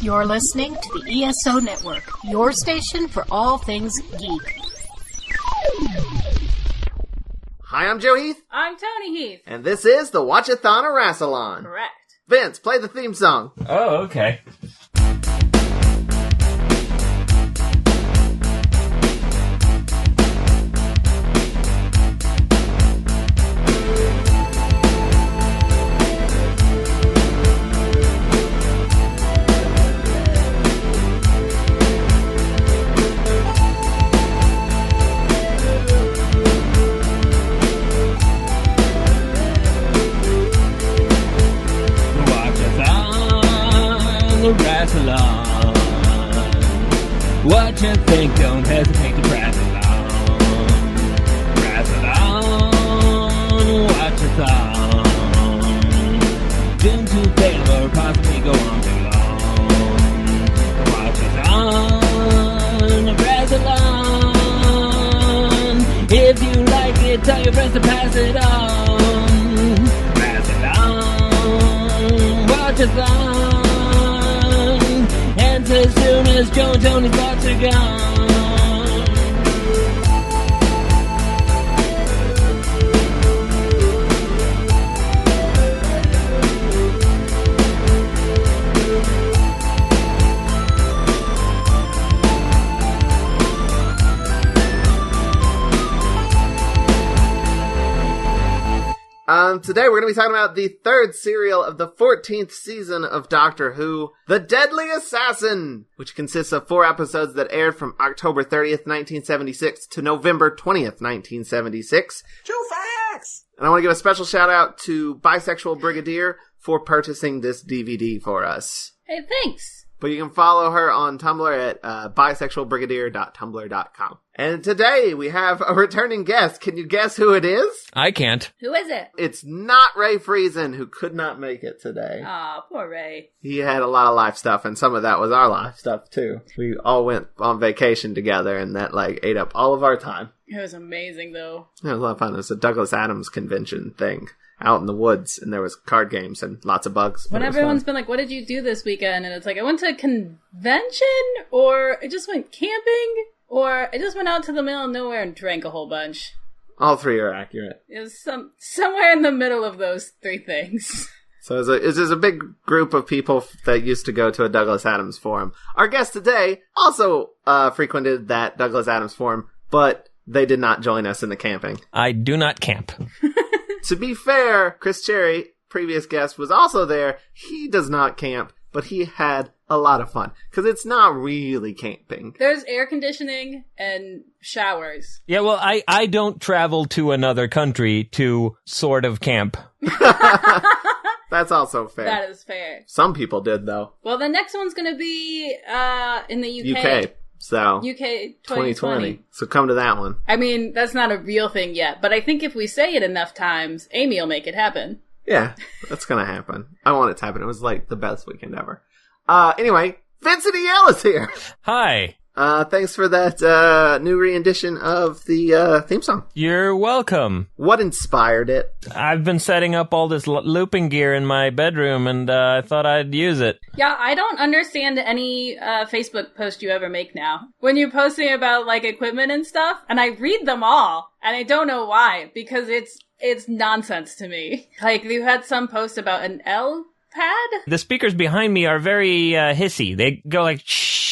You're listening to the ESO Network, your station for all things geek. Hi, I'm Joe Heath. I'm Toni Heath. And this is the Watch-A-Thon of Rassilon. Correct. Vince, play the theme song. Oh, okay. Rassilon. What you think, don't hesitate to pass it on. Rassilon, Watch-A-Thon. Doomed to fail or possibly go on too long. Watch-A-Thon of Rassilon. If you like it, tell your friends to pass it on. Rassilon, Watch-A-Thon. As soon as Joe and Tony's thoughts are gone. Today we're going to be talking about the third serial of the 14th season of Doctor Who, The Deadly Assassin, which consists of 4 episodes that aired from October 30th, 1976 to November 20th, 1976. True facts! And I want to give a special shout out to Bisexual Brigadier for purchasing this DVD for us. Hey, thanks. But you can follow her on Tumblr at bisexualbrigadier.tumblr.com. And today we have a returning guest. Can you guess who it is? I can't. Who is it? It's not Ray Friesen, who could not make it today. Aw, poor Ray. He had a lot of life stuff, and some of that was our life stuff, too. We all went on vacation together, and that, ate up all of our time. It was amazing, though. It was a lot of fun. It was a Douglas Adams convention thing out in the woods, and there was card games and lots of bugs. When everyone's been like, what did you do this weekend? And it's like, I went to a convention, or I just went camping, or I just went out to the middle of nowhere and drank a whole bunch. All three are accurate. It was somewhere in the middle of those 3 things. So it's a big group of people that used to go to a Douglas Adams forum. Our guest today also frequented that Douglas Adams forum, but they did not join us in the camping. I do not camp. To be fair, Chris Cherry, previous guest, was also there. He does not camp, but he had a lot of fun. Because it's not really camping. There's air conditioning and showers. Yeah, well, I don't travel to another country to sort of camp. That's also fair. That is fair. Some people did, though. Well, the next one's going to be in the UK. UK. So, UK 2020. So come to that one. I mean, that's not a real thing yet, but I think if we say it enough times, Amy will make it happen. Yeah, that's gonna happen. I want it to happen. It was the best weekend ever. Anyway, Vincent E.L is here. Hi. Thanks for that new rendition of the theme song. You're welcome. What inspired it? I've been setting up all this looping gear in my bedroom, and I thought I'd use it. Yeah, I don't understand any Facebook post you ever make now. When you're posting about, equipment and stuff, and I read them all, and I don't know why, because it's nonsense to me. You had some post about an L pad? The speakers behind me are very hissy. They go shh.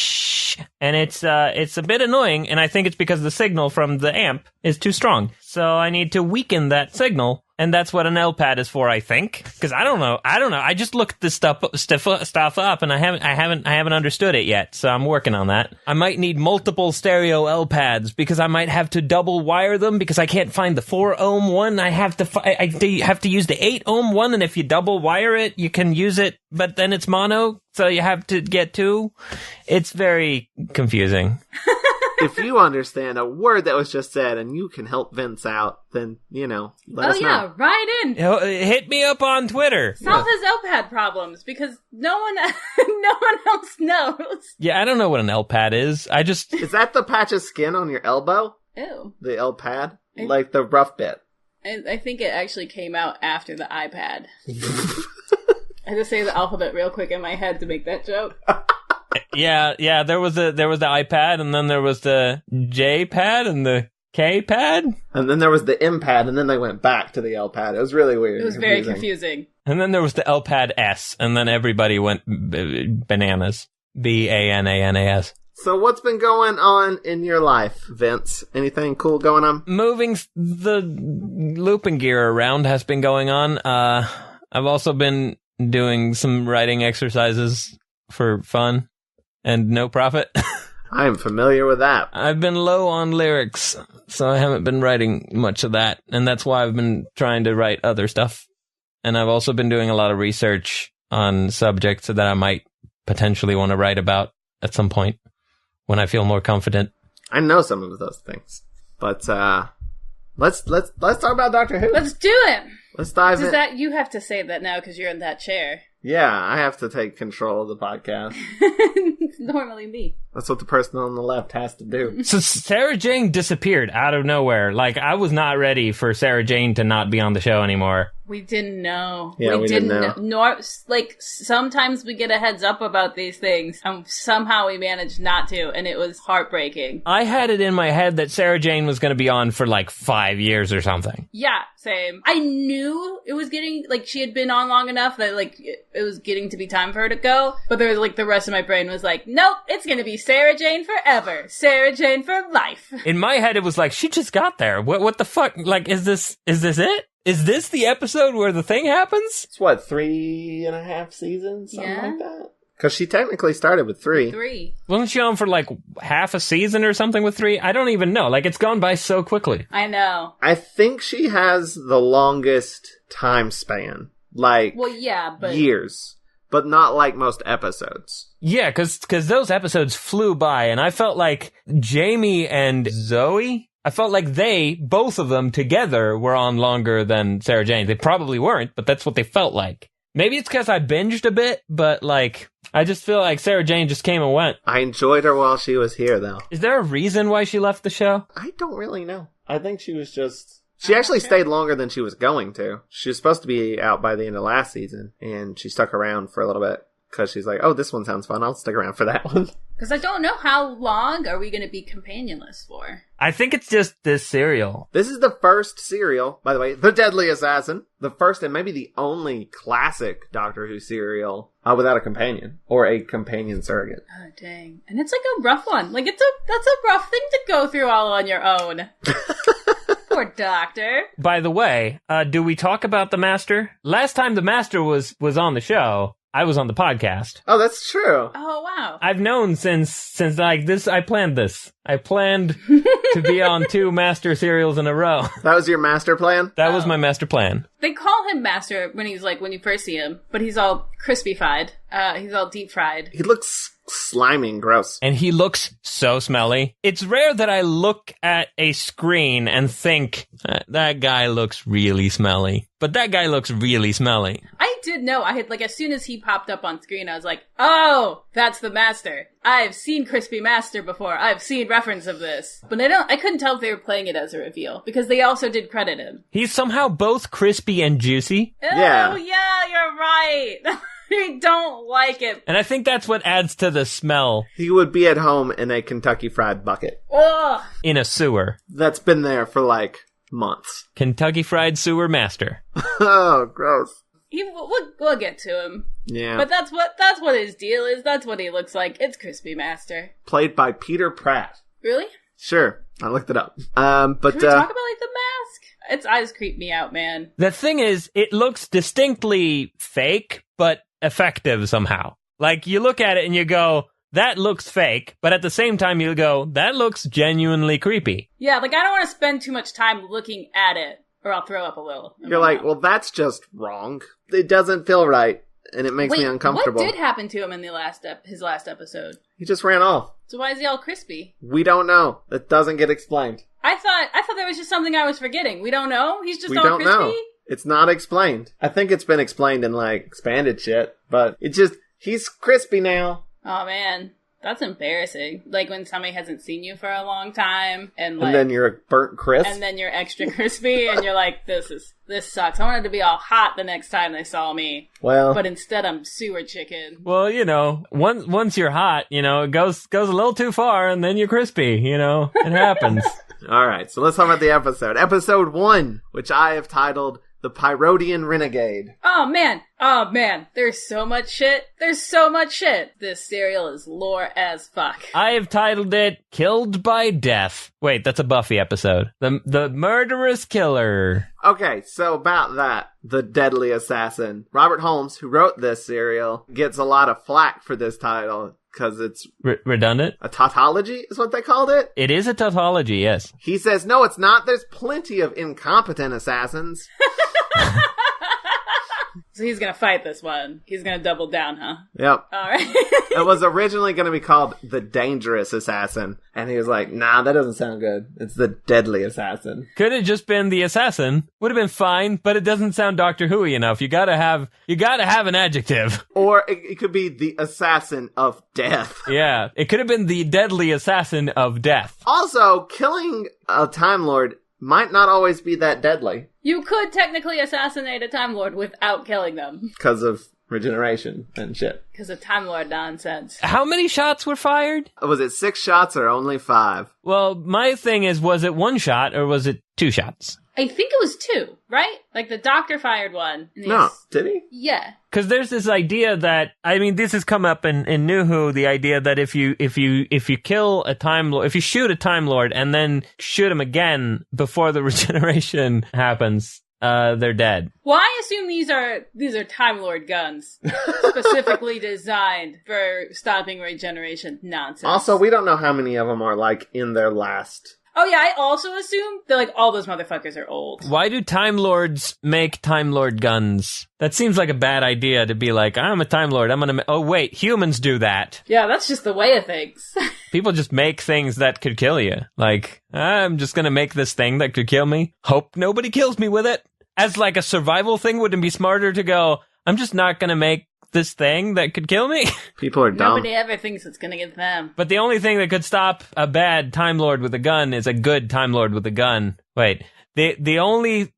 And it's a bit annoying, and I think it's because the signal from the amp is too strong. So I need to weaken that signal, and that's what an L pad is for, I think. Because I don't know. I just looked this stuff up, and I haven't understood it yet. So I'm working on that. I might need multiple stereo L pads because I might have to double wire them because I can't find the 4 ohm one. I have to use the 8 ohm one, and if you double wire it, you can use it, but then it's mono. So you have to get 2. It's very confusing. If you understand a word that was just said and you can help Vince out, then, let us know. Write in. Hit me up on Twitter. Solve his L-pad problems, because no one else knows. Yeah, I don't know what an L-pad is. Is that the patch of skin on your elbow? Ew. The L-pad? The rough bit. I think it actually came out after the iPad. I had to say the alphabet real quick in my head to make that joke. Yeah. There was the iPad, and then there was the J pad and the K pad, and then there was the M pad, and then they went back to the L pad. It was really weird. It was very confusing. And then there was the L pad S, and then everybody went bananas. BANANAS. So what's been going on in your life, Vince? Anything cool going on? Moving the looping gear around has been going on. I've also been doing some writing exercises for fun and no profit. I am familiar with that. I've been low on lyrics, so I haven't been writing much of that, and that's why I've been trying to write other stuff. And I've also been doing a lot of research on subjects that I might potentially want to write about at some point when I feel more confident. I know some of those things, but let's talk about Doctor Who. Let's do it. Let's dive in. That you have to say that now because you're in that chair. Yeah, I have to take control of the podcast. It's normally me. That's what the person on the left has to do. So Sarah Jane disappeared out of nowhere. Like, I was not ready for Sarah Jane to not be on the show anymore. We didn't know. Yeah, we didn't know. Like, sometimes we get a heads up about these things, and somehow we managed not to, and it was heartbreaking. I had it in my head that Sarah Jane was going to be on for like 5 years or something. Yeah, same. I knew it was getting, like, she had been on long enough that, like, it was getting to be time for her to go, but there was, like, the rest of my brain was like, nope, it's going to be Sarah Jane forever. Sarah Jane for life. In my head, it was like, she just got there. What the fuck? Like, is this it? Is this the episode where the thing happens? It's what, 3.5 seasons? Something like that? Because she technically started with 3. 3. Wasn't she on for like half a season or something with 3? I don't even know. Like, it's gone by so quickly. I know. I think she has the longest time span. Like, well, yeah, but years. But not like most episodes. Yeah, because those episodes flew by, and I felt like Jamie and Zoe, I felt like both of them together were on longer than Sarah Jane. They probably weren't, but that's what they felt like. Maybe it's because I binged a bit, but like, I just feel like Sarah Jane just came and went. I enjoyed her while she was here, though. Is there a reason why she left the show? I don't really know. I think she was just... She actually stayed longer than she was going to. She was supposed to be out by the end of last season, and she stuck around for a little bit. Because she's like, oh, this one sounds fun. I'll stick around for that one. Because I don't know how long are we going to be companionless for. I think it's just this serial. This is the first serial, by the way, The Deadly Assassin. The first and maybe the only classic Doctor Who serial without a companion. Or a companion surrogate. Oh, dang. And it's like a rough one. Like, that's a rough thing to go through all on your own. Poor Doctor. By the way, do we talk about the Master? Last time the Master was on the show, I was on the podcast. Oh, that's true. Oh, wow. I've known since like this. I planned this. I planned to be on 2 Master serials in a row. That was your master plan? That was my master plan. They call him Master when you first see him, but he's all crispy-fied. He's all deep-fried. He looks slimy and gross. And he looks so smelly. It's rare that I look at a screen and think, that guy looks really smelly. But that guy looks really smelly. I did know. I had, like, as soon as he popped up on screen, I was like, oh, that's the Master. I've seen Crispy Master before. I've seen reference of this. But I couldn't tell if they were playing it as a reveal, because they also did credit him. He's somehow both crispy and juicy. Oh, yeah, you're right. I don't like it. And I think that's what adds to the smell. He would be at home in a Kentucky Fried bucket. Ugh. In a sewer. That's been there for, like, months. Kentucky Fried Sewer Master. Oh, gross. We'll get to him. Yeah. But that's what his deal is. That's what he looks like. It's Crispy Master. Played by Peter Pratt. Really? Sure. I looked it up. But can we talk about, like, the mask? Its eyes creep me out, man. The thing is, it looks distinctly fake, but effective somehow. Like, you look at it and you go, that looks fake, but at the same time you go, that looks genuinely creepy. Yeah, like, I don't want to spend too much time looking at it, or I'll throw up a little. You're like, well, that's just wrong. It doesn't feel right, and it makes me uncomfortable. What did happen to him in his last episode? He just ran off. So why is he all crispy? We don't know. That doesn't get explained. I thought there was just something I was forgetting. We don't know? He's just all crispy? We don't know. It's not explained. I think it's been explained in, like, expanded shit, but he's crispy now. Oh, man. That's embarrassing. Like when somebody hasn't seen you for a long time, and then you're a burnt crisp, and then you're extra crispy, and you're like, this sucks. I wanted to be all hot the next time they saw me. Well, but instead I'm sewer chicken. Well, once you're hot, it goes a little too far, and then you're crispy. It happens. All right, so let's talk about the episode. Episode 1, which I have titled The Pyrodian Renegade. Oh man, there's so much shit. This serial is lore as fuck. I have titled it Killed by Death. Wait, that's a Buffy episode. The Murderous Killer. Okay, so about that, the deadly assassin. Robert Holmes, who wrote this serial, gets a lot of flack for this title because it's redundant. A tautology is what they called it. It is a tautology, yes. He says, no, it's not. There's plenty of incompetent assassins. So he's gonna fight this one. He's gonna double down, huh? Yep. Alright. It was originally gonna be called The Dangerous Assassin. And he was like, nah, that doesn't sound good. It's The Deadly Assassin. Could have just been The Assassin. Would have been fine, but it doesn't sound Doctor Who-y enough. You gotta have an adjective. Or it could be The Assassin of Death. Yeah. It could have been The Deadly Assassin of Death. Also, killing a Time Lord might not always be that deadly. You could technically assassinate a Time Lord without killing them. Because of regeneration and shit. Because of Time Lord nonsense. How many shots were fired? Was it 6 shots or only 5? Well, my thing is, was it 1 shot or was it 2 shots? I think it was 2, right? Like the doctor fired one. No, did he? Yeah. Because there's this idea that, this has come up in New Who, the idea that if you kill a Time Lord, if you shoot a Time Lord and then shoot him again before the regeneration happens, they're dead. Well, I assume these are Time Lord guns, specifically designed for stopping regeneration nonsense. Also, we don't know how many of them are in their last. Oh yeah, I also assume that all those motherfuckers are old. Why do Time Lords make Time Lord guns? That seems like a bad idea to be like, I'm a Time Lord, oh wait, humans do that. Yeah, that's just the way of things. People just make things that could kill you. I'm just gonna make this thing that could kill me. Hope nobody kills me with it. As a survival thing, wouldn't it be smarter to go, I'm just not gonna make this thing that could kill me? People are dumb. Nobody ever thinks it's gonna get them. But the only thing that could stop a bad Time Lord with a gun is a good Time Lord with a gun. Wait. Every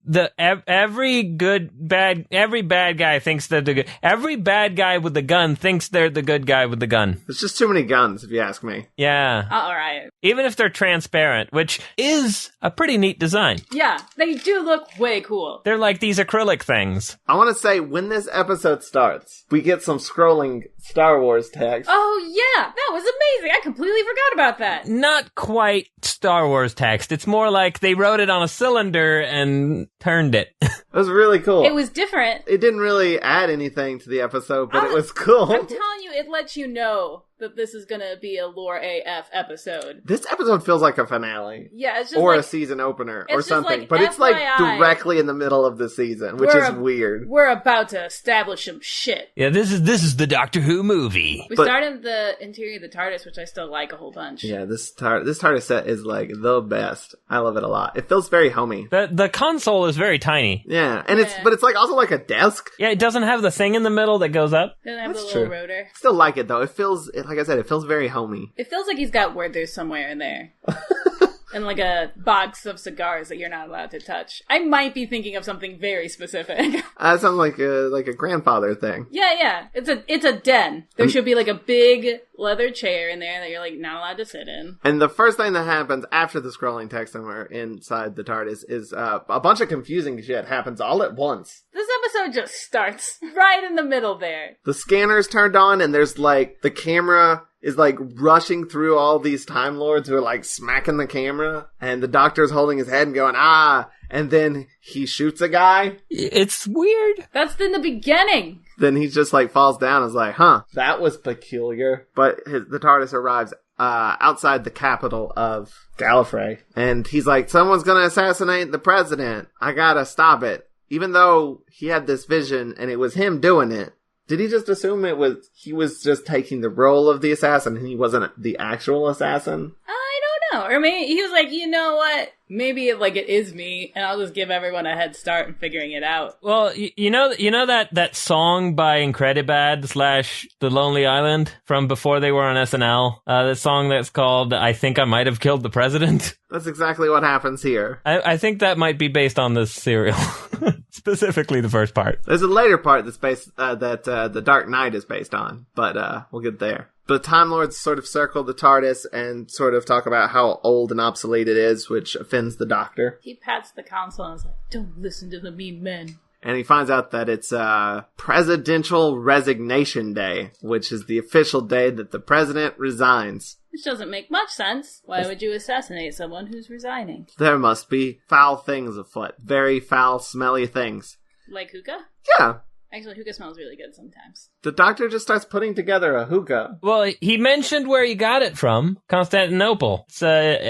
bad guy thinks they're the good. Every bad guy with the gun thinks they're the good guy with the gun. There's just too many guns, if you ask me. Yeah. Alright. Even if they're transparent, which is a pretty neat design. Yeah, they do look way cool. They're like these acrylic things. I want to say, when this episode starts, we get some scrolling Star Wars text. Oh yeah, that was amazing. I completely forgot about that. Not quite Star Wars text. It's more like they wrote it on a cylinder and turned it. It was really cool. It was different. It didn't really add anything to the episode, but it was cool. I'm telling you, it lets you know that this is gonna be a Lore AF episode. This episode feels like a finale. Yeah, it's just or a season opener or something. But it's FYI, directly in the middle of the season, which is weird. We're about to establish some shit. Yeah, this is the Doctor Who movie. We started the interior of the TARDIS, which I still like a whole bunch. Yeah, this TARDIS set is the best. I love it a lot. It feels very homey. The console is very tiny. Yeah, and it's also like a desk. Yeah, it doesn't have the thing in the middle that goes up. Doesn't have That's the little true. rotor. Still like it though. It feels, like I said, it feels very homey. It feels like he's got Werther's somewhere in there. And a box of cigars that you're not allowed to touch. I might be thinking of something very specific. That sounds like a grandfather thing. Yeah. It's a den. There should be a big leather chair in there that you're not allowed to sit in. And the first thing that happens after the scrolling text and we're inside the TARDIS is a bunch of confusing shit happens all at once. This episode just starts right in the middle there. The scanner's turned on and there's the camera is rushing through all these Time Lords who are smacking the camera, and the Doctor's holding his head and going, and then he shoots a guy. It's weird. That's in the beginning. Then he just falls down and is that was peculiar. But the TARDIS arrives outside the capital of Gallifrey, and he's like, someone's gonna assassinate the president. I gotta stop it. Even though he had this vision and it was him doing it, did he just assume he was just taking the role of the assassin and he wasn't the actual assassin? I don't know. Or maybe he was like, you know what? maybe it is me, and I'll just give everyone a head start in figuring it out. Well, you know that song by Incredibad / The Lonely Island from before they were on SNL? The song that's called "I Think I Might Have Killed the President." That's exactly what happens here. I think that might be based on this serial, specifically the first part. There's a later part that's based the Dark Knight is based on, but we'll get there. But the Time Lords sort of circle the TARDIS and sort of talk about how old and obsolete it is, which offends the Doctor. He pats the console and is like, "Don't listen to the mean men." And he finds out that it's Presidential Resignation Day, which is the official day that the president resigns. Which doesn't make much sense. Why would you assassinate someone who's resigning? There must be foul things afoot. Very foul, smelly things. Like hookah? Yeah. Actually, hookah smells really good sometimes. The Doctor just starts putting together a hookah. Well, he mentioned where he got it from, Constantinople. It's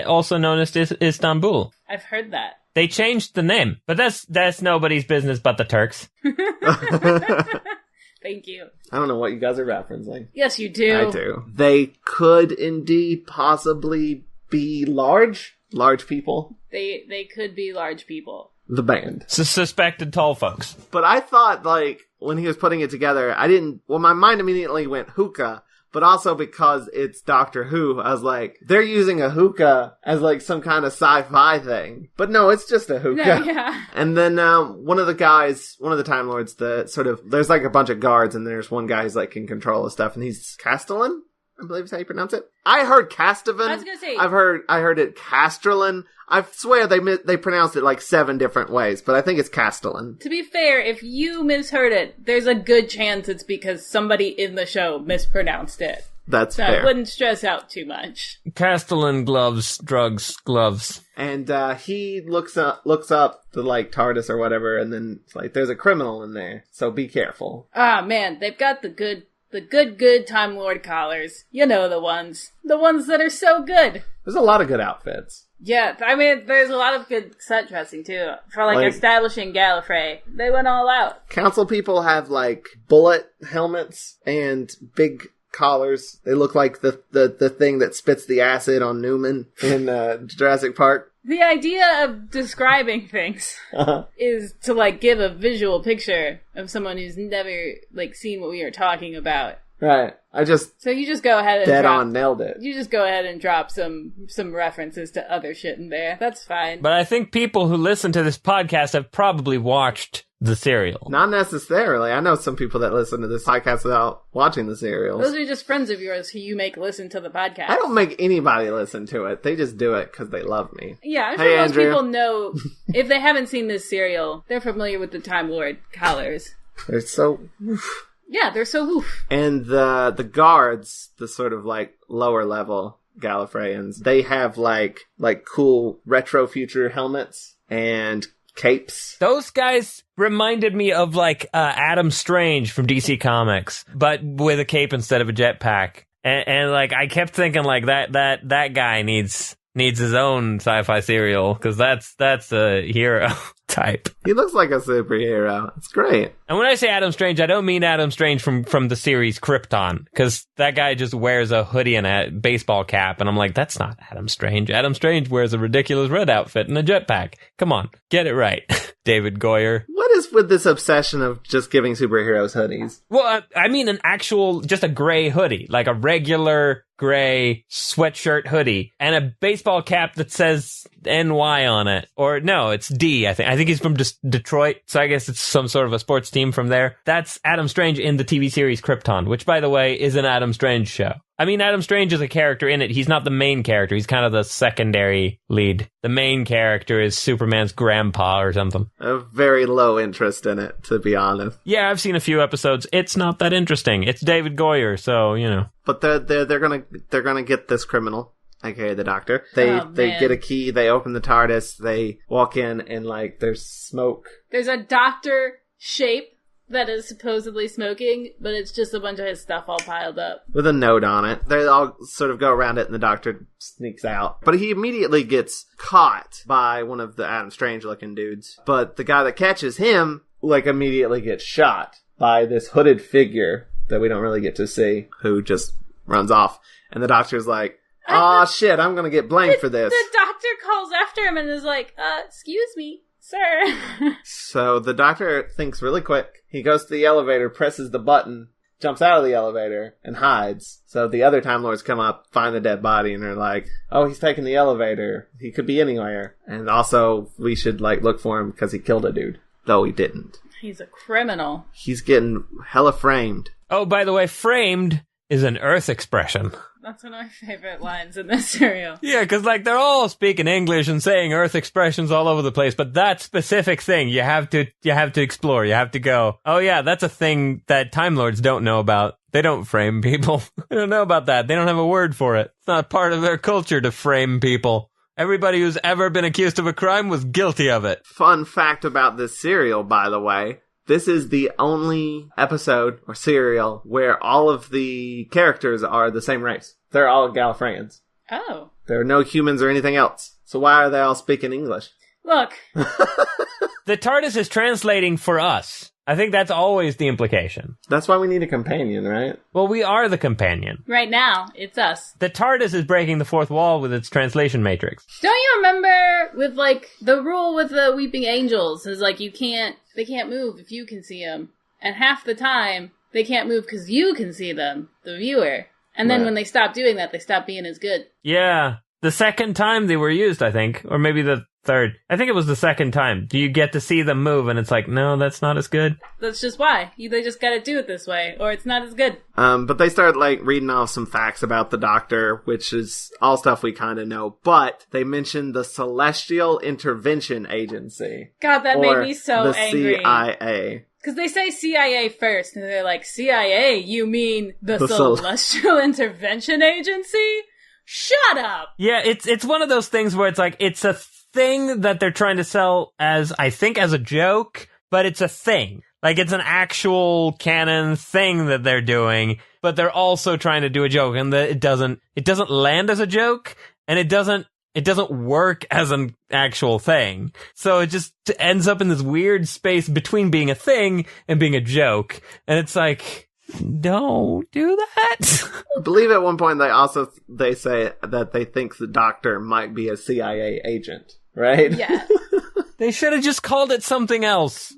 also known as Istanbul. I've heard that. They changed the name, but that's nobody's business but the Turks. Thank you. I don't know what you guys are referencing. Yes, you do. I do. They could indeed possibly be large people. They could be large people. The band. Suspected tall folks. But I thought, when he was putting it together, my mind immediately went hookah, but also because it's Doctor Who, I was like, they're using a hookah as some kind of sci-fi thing. But no, it's just a hookah. No, yeah. And then one of the Time Lords, there's a bunch of guards, and there's one guy who's in control of stuff, and he's Castellan, I believe is how you pronounce it. I heard Castavan. I was gonna say. I heard it Castrelin. I swear they pronounced it 7 different ways, but I think it's Castellan. To be fair, if you misheard it, there's a good chance it's because somebody in the show mispronounced it. That's so fair. I wouldn't stress out too much. Castellan gloves, drugs, gloves. And he looks up the TARDIS or whatever, and then it's there's a criminal in there, so be careful. Ah, man, they've got the good Time Lord collars. You know the ones. The ones that are so good. There's a lot of good outfits. Yeah, I mean, there's a lot of good set dressing, too. For, establishing Gallifrey. They went all out. Council people have, bullet helmets and big collars. They look like the thing that spits the acid on Newman in Jurassic Park. The idea of describing things is to, give a visual picture of someone who's never, seen what we are talking about. Right. So you just go ahead and dead on nailed it. You just go ahead and drop some references to other shit in there. That's fine. But I think people who listen to this podcast have probably watched the serial. Not necessarily. I know some people that listen to this podcast without watching the serials. Those are just friends of yours who you make listen to the podcast. I don't make anybody listen to it. They just do it because they love me. Yeah, I'm sure most people know, if they haven't seen this serial, they're familiar with the Time Lord collars. They're so... Yeah, they're so woof. And the guards, the sort of lower level Gallifreyans, they have cool retro future helmets and capes. Those guys reminded me of Adam Strange from DC Comics, but with a cape instead of a jetpack. And I kept thinking that guy needs his own sci-fi serial, because that's a hero type. He looks like a superhero. It's great. And when I say Adam Strange, I don't mean Adam Strange from the series Krypton, because that guy just wears a hoodie and a baseball cap, and I'm like, that's not Adam Strange. Adam Strange wears a ridiculous red outfit and a jetpack. Come on, get it right, David Goyer. What is with this obsession of just giving superheroes hoodies? Well, I mean just a gray hoodie, a regular gray sweatshirt hoodie, and a baseball cap that says NY on it. Or no, it's D, I think. I think he's from Detroit, so I guess it's some sort of a sports team from there. That's Adam Strange in the TV series Krypton, which, by the way, is an Adam Strange show. I mean, Adam Strange is a character in it. He's not the main character. He's kind of the secondary lead. The main character is Superman's grandpa or something. A very low interest in it, to be honest. Yeah, I've seen a few episodes. It's not that interesting. It's David Goyer, so, you know. But they're gonna get this criminal, aka the Doctor. They get a key, they open the TARDIS, they walk in, and there's smoke. There's a Doctor shape that is supposedly smoking, but it's just a bunch of his stuff all piled up. With a note on it. They all sort of go around it, and the Doctor sneaks out. But he immediately gets caught by one of the Adam Strange-looking dudes. But the guy that catches him, immediately gets shot by this hooded figure that we don't really get to see, who just runs off. And the Doctor's like, Aw, shit, I'm gonna get blamed for this. The doctor calls after him and is like, excuse me, sir. So the doctor thinks really quick. He goes to the elevator, presses the button, jumps out of the elevator, and hides. So the other Time Lords come up, find the dead body, and they're like, oh, he's taking the elevator. He could be anywhere. And also, we should, look for him because he killed a dude. Though he didn't. He's a criminal. He's getting hella framed. Oh, by the way, framed is an Earth expression. That's one of my favorite lines in this serial. Yeah, because, they're all speaking English and saying Earth expressions all over the place, but that specific thing, you have to explore. You have to go, oh yeah, that's a thing that Time Lords don't know about. They don't frame people. They don't know about that. They don't have a word for it. It's not part of their culture to frame people. Everybody who's ever been accused of a crime was guilty of it. Fun fact about this serial, by the way. This is the only episode or serial where all of the characters are the same race. They're all Gallifreyans. Oh. There are no humans or anything else. So why are they all speaking English? Look. The TARDIS is translating for us. I think that's always the implication. That's why we need a companion, right? Well, we are the companion. Right now, it's us. The TARDIS is breaking the fourth wall with its translation matrix. Don't you remember with, the rule with the Weeping Angels is, they can't move if you can see them. And half the time, they can't move because you can see them, the viewer. And then when they stop doing that, they stop being as good. Yeah. The second time they were used, I think. Or maybe the third. I think it was the second time. Do you get to see them move? And it's like, no, that's not as good. That's just why. They just gotta do it this way, or it's not as good. But they start, reading off some facts about the Doctor, which is all stuff we kind of know. But they mentioned the Celestial Intervention Agency. God, that made me so the angry. CIA. Because they say CIA first, and they're like, CIA? You mean the Celestial Intervention Agency? Shut up! Yeah, it's one of those things where it's like, it's a thing that they're trying to sell as, I think, as a joke, but it's a thing. It's an actual canon thing that they're doing, but they're also trying to do a joke, and it doesn't land as a joke, and it doesn't work as an actual thing. So it just ends up in this weird space between being a thing and being a joke, and it's like, don't do that. I believe at one point they say that they think the Doctor might be a CIA agent, right? Yeah. They should have just called it something else.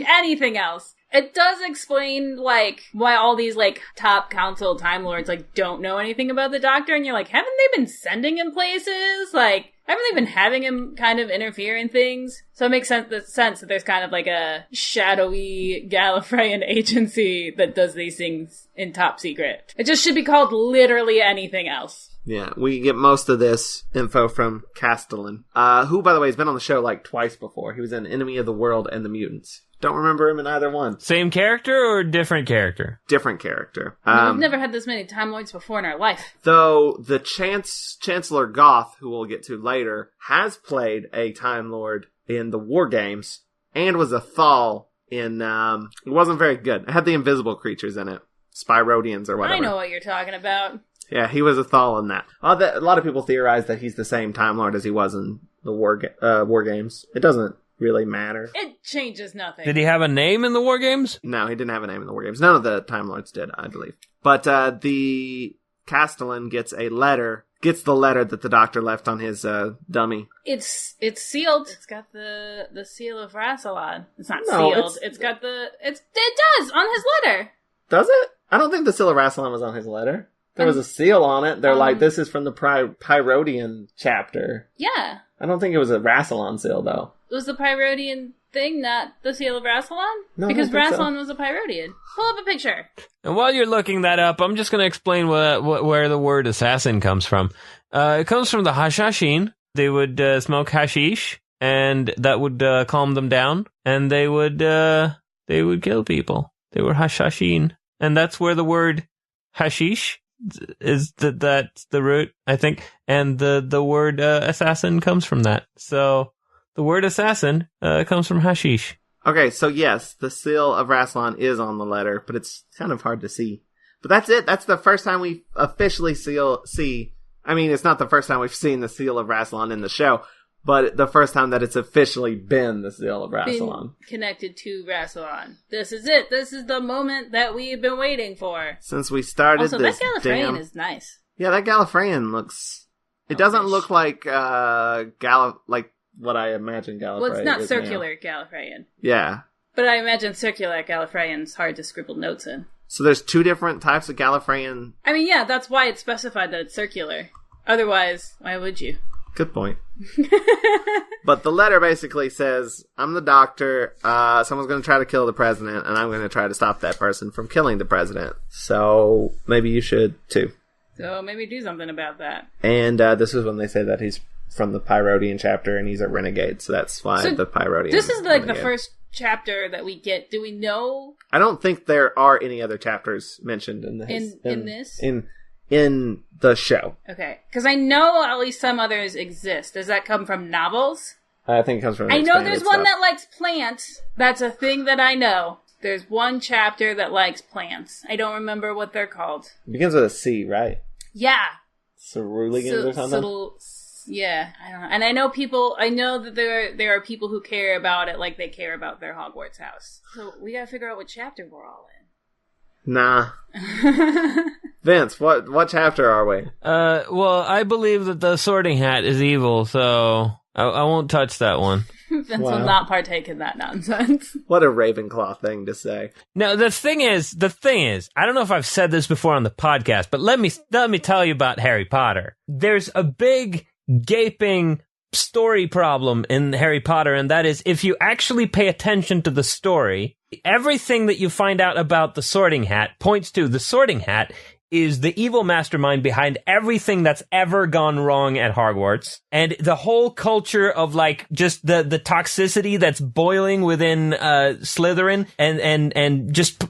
Anything else. It does explain, why all these, top council Time Lords, don't know anything about the Doctor, and you're like, haven't they been sending him places? Haven't they been having him kind of interfere in things? So it makes sense that there's kind of, a shadowy Gallifreyan agency that does these things in top secret. It just should be called literally anything else. Yeah, we get most of this info from Castellan, who, by the way, has been on the show, twice before. He was in Enemy of the World and The Mutants. Don't remember him in either one. Same character or different character? Different character. We've never had this many Time Lords before in our life. Though the Chancellor Goth, who we'll get to later, has played a Time Lord in the War Games and was a Thal in, it wasn't very good. It had the invisible creatures in it. Spyrodians or whatever. I know what you're talking about. Yeah, he was a Thal in that. A lot of people theorize that he's the same Time Lord as he was in the War Games. It doesn't really matter. It changes nothing. Did he have a name in the War Games? No, he didn't have a name in the War Games. None of the Time Lords did, I believe. But the Castellan gets the letter that the Doctor left on his dummy. It's sealed. It's got the seal of Rassilon. It's not sealed. It does on his letter. Does it? I don't think the seal of Rassilon was on his letter. There was a seal on it. They're like, this is from the Pyrodian chapter. Yeah. I don't think it was a Rassilon seal, though. It was the Pyrodian thing, not the seal of Rassilon? No, because Rassilon was a Pyrodian. Pull up a picture. And while you're looking that up, I'm just going to explain where the word assassin comes from. It comes from the Hashashin. They would smoke hashish, and that would calm them down, and they would kill people. They were Hashashin. And that's where the word hashish is that's the root, I think, and the word assassin comes from that. So the word assassin comes from hashish. Okay, so yes, the seal of Rassilon is on the letter, but it's kind of hard to see. But that's it. That's the first time we officially see. I mean, it's not the first time we've seen the seal of Rassilon in the show, but the first time that it's officially been the seal of Rassilon. Connected to Rassilon. This is it. This is the moment that we've been waiting for. Since we started also, this that Gallifreyan is nice. Yeah, that Gallifreyan looks... It doesn't look like like what I imagine Gallifreyan. Well, it's not is circular now. Gallifreyan. Yeah. But I imagine circular Gallifreyan's hard to scribble notes in. So there's two different types of Gallifreyan. I mean, yeah, that's why it's specified that it's circular. Otherwise, why would you? Good point. But the letter basically says, I'm the doctor, someone's going to try to kill the president, and I'm going to try to stop that person from killing the president. So maybe you should, too. So maybe do something about that. And this is when they say that he's from the Pyrodian chapter, and he's a renegade, so that's why the Pyrodian. This is like the first chapter that we get. Do we know? I don't think there are any other chapters mentioned in this. In this? In the show. Okay. Because I know at least some others exist. Does that come from novels? I think it comes from I know there's one that likes plants. That's a thing that I know. There's one chapter that likes plants. I don't remember what they're called. It begins with a C, right? Yeah. Ceruleans or something? Yeah, I don't know. And I know that there are people who care about it like they care about their Hogwarts house. So we gotta figure out what chapter we're all in. Nah. Vince, what chapter are we? Well, I believe that the Sorting Hat is evil, so I won't touch that one. Vince will not partake in that nonsense. What a Ravenclaw thing to say. No, the thing is, I don't know if I've said this before on the podcast, but let me tell you about Harry Potter. There's a big, gaping story problem in Harry Potter, and that is if you actually pay attention to the story, everything that you find out about the Sorting Hat points to the Sorting Hat is the evil mastermind behind everything that's ever gone wrong at Hogwarts. And the whole culture of, like, just the toxicity that's boiling within Slytherin and just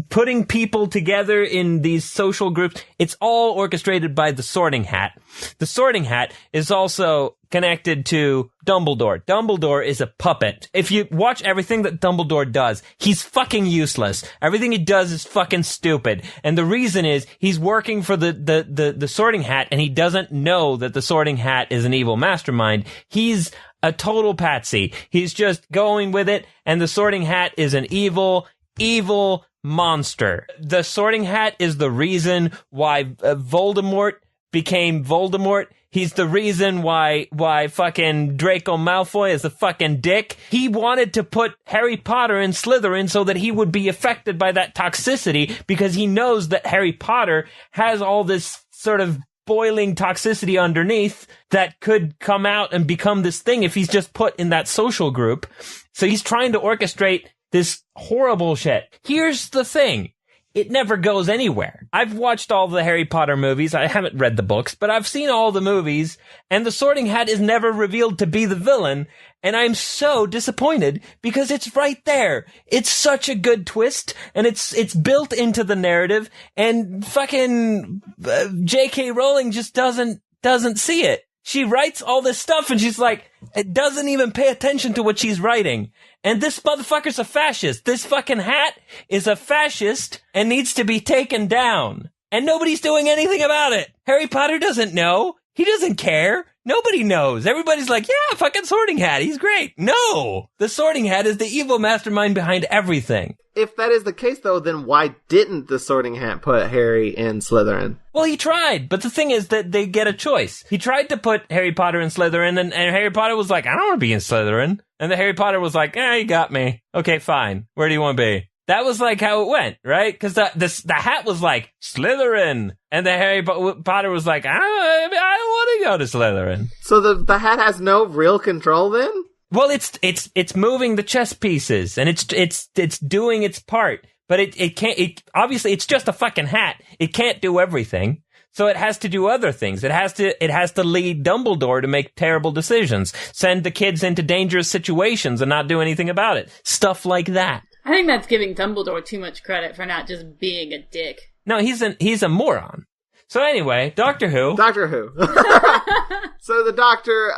putting people together in these social groups, it's all orchestrated by the Sorting Hat. The Sorting Hat is also connected to Dumbledore. Dumbledore is a puppet. If you watch everything that Dumbledore does, he's fucking useless. Everything he does is fucking stupid. And the reason is he's working for the Sorting Hat, and he doesn't know that the Sorting Hat is an evil mastermind. He's a total patsy. He's just going with it, and the Sorting Hat is an evil monster. The Sorting Hat is the reason why Voldemort became Voldemort. He's the reason why fucking Draco Malfoy is a fucking dick. He wanted to put Harry Potter in Slytherin so that he would be affected by that toxicity, because he knows that Harry Potter has all this sort of boiling toxicity underneath that could come out and become this thing if he's just put in that social group. So he's trying to orchestrate this horrible shit. Here's the thing. It never goes anywhere. I've watched all the Harry Potter movies. I haven't read the books, but I've seen all the movies, and the Sorting Hat is never revealed to be the villain, and I'm so disappointed because it's right there. It's such a good twist, and it's built into the narrative, and fucking J.K. Rowling just doesn't see it. She writes all this stuff, and she's like, it doesn't even pay attention to what she's writing. And this motherfucker's a fascist. This fucking hat is a fascist and needs to be taken down. And nobody's doing anything about it. Harry Potter doesn't know. He doesn't care. Nobody knows. Everybody's like, yeah, fucking Sorting Hat. He's great. No! The Sorting Hat is the evil mastermind behind everything. If that is the case, though, then why didn't the Sorting Hat put Harry in Slytherin? Well, he tried, but the thing is that they get a choice. He tried to put Harry Potter in Slytherin, and Harry Potter was like, I don't want to be in Slytherin. And the Harry Potter was like, you got me. Okay, fine. Where do you want to be? That was like how it went, right? Because the hat was like, Slytherin. And the Harry Potter was like, I don't want to go to Slytherin. So the hat has no real control then? Well, it's moving the chess pieces, and it's doing its part, but it can't, obviously it's just a fucking hat. It can't do everything. So it has to do other things. It has to lead Dumbledore to make terrible decisions, send the kids into dangerous situations and not do anything about it. Stuff like that. I think that's giving Dumbledore too much credit for not just being a dick. No, he's a moron. So anyway, Doctor Who. So the Doctor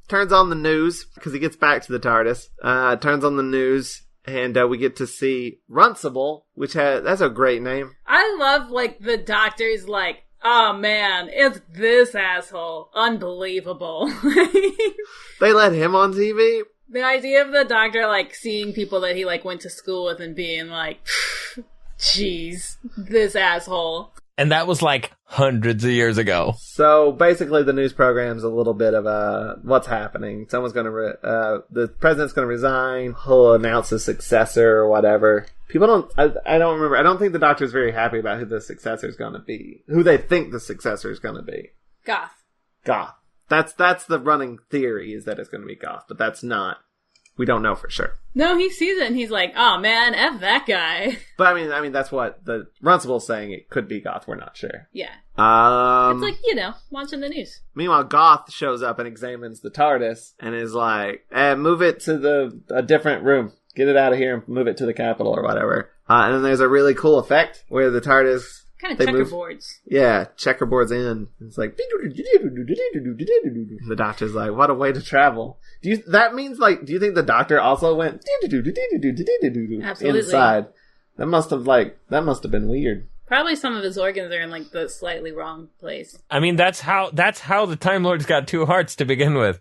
turns on the news because he gets back to the TARDIS. Turns on the news, and we get to see Runcible, that's a great name. I love, like, the Doctor's like, oh man, it's this asshole. Unbelievable. They let him on TV? The idea of the Doctor, like, seeing people that he, like, went to school with and being like, jeez, this asshole. And that was like hundreds of years ago. So basically the news program's a little bit of what's happening. Someone's going to, the president's going to resign. He'll announce a successor or whatever. People don't, I don't remember. I don't think the Doctor's very happy about who the successor is going to be. Who they think the successor is going to be. Goth. That's the running theory, is that it's going to be Goth, but that's not. We don't know for sure. No, he sees it and he's like, "Oh man, F that guy." But I mean, that's what the Runcible's saying. It could be Goth. We're not sure. Yeah. It's like, watching the news. Meanwhile, Goth shows up and examines the TARDIS and is like, move it to a different room. Get it out of here and move it to the Capitol or whatever. And then there's a really cool effect where the TARDIS... Kind of checkerboards. Checkerboards in. It's like... The Doctor's like, what a way to travel. Do you think the Doctor also went... Absolutely. Inside? That must have been weird. Probably some of his organs are in like the slightly wrong place. I mean, that's how the Time Lords got two hearts to begin with.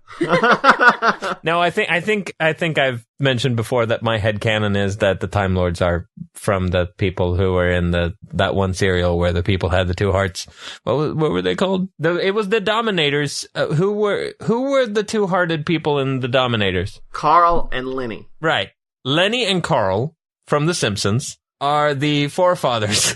No, I think I've mentioned before that my headcanon is that the Time Lords are from the people who were in that one serial where the people had the two hearts. What were they called? It was the Dominators. Who were the two-hearted people in the Dominators? Carl and Lenny. Right. Lenny and Carl from The Simpsons are the forefathers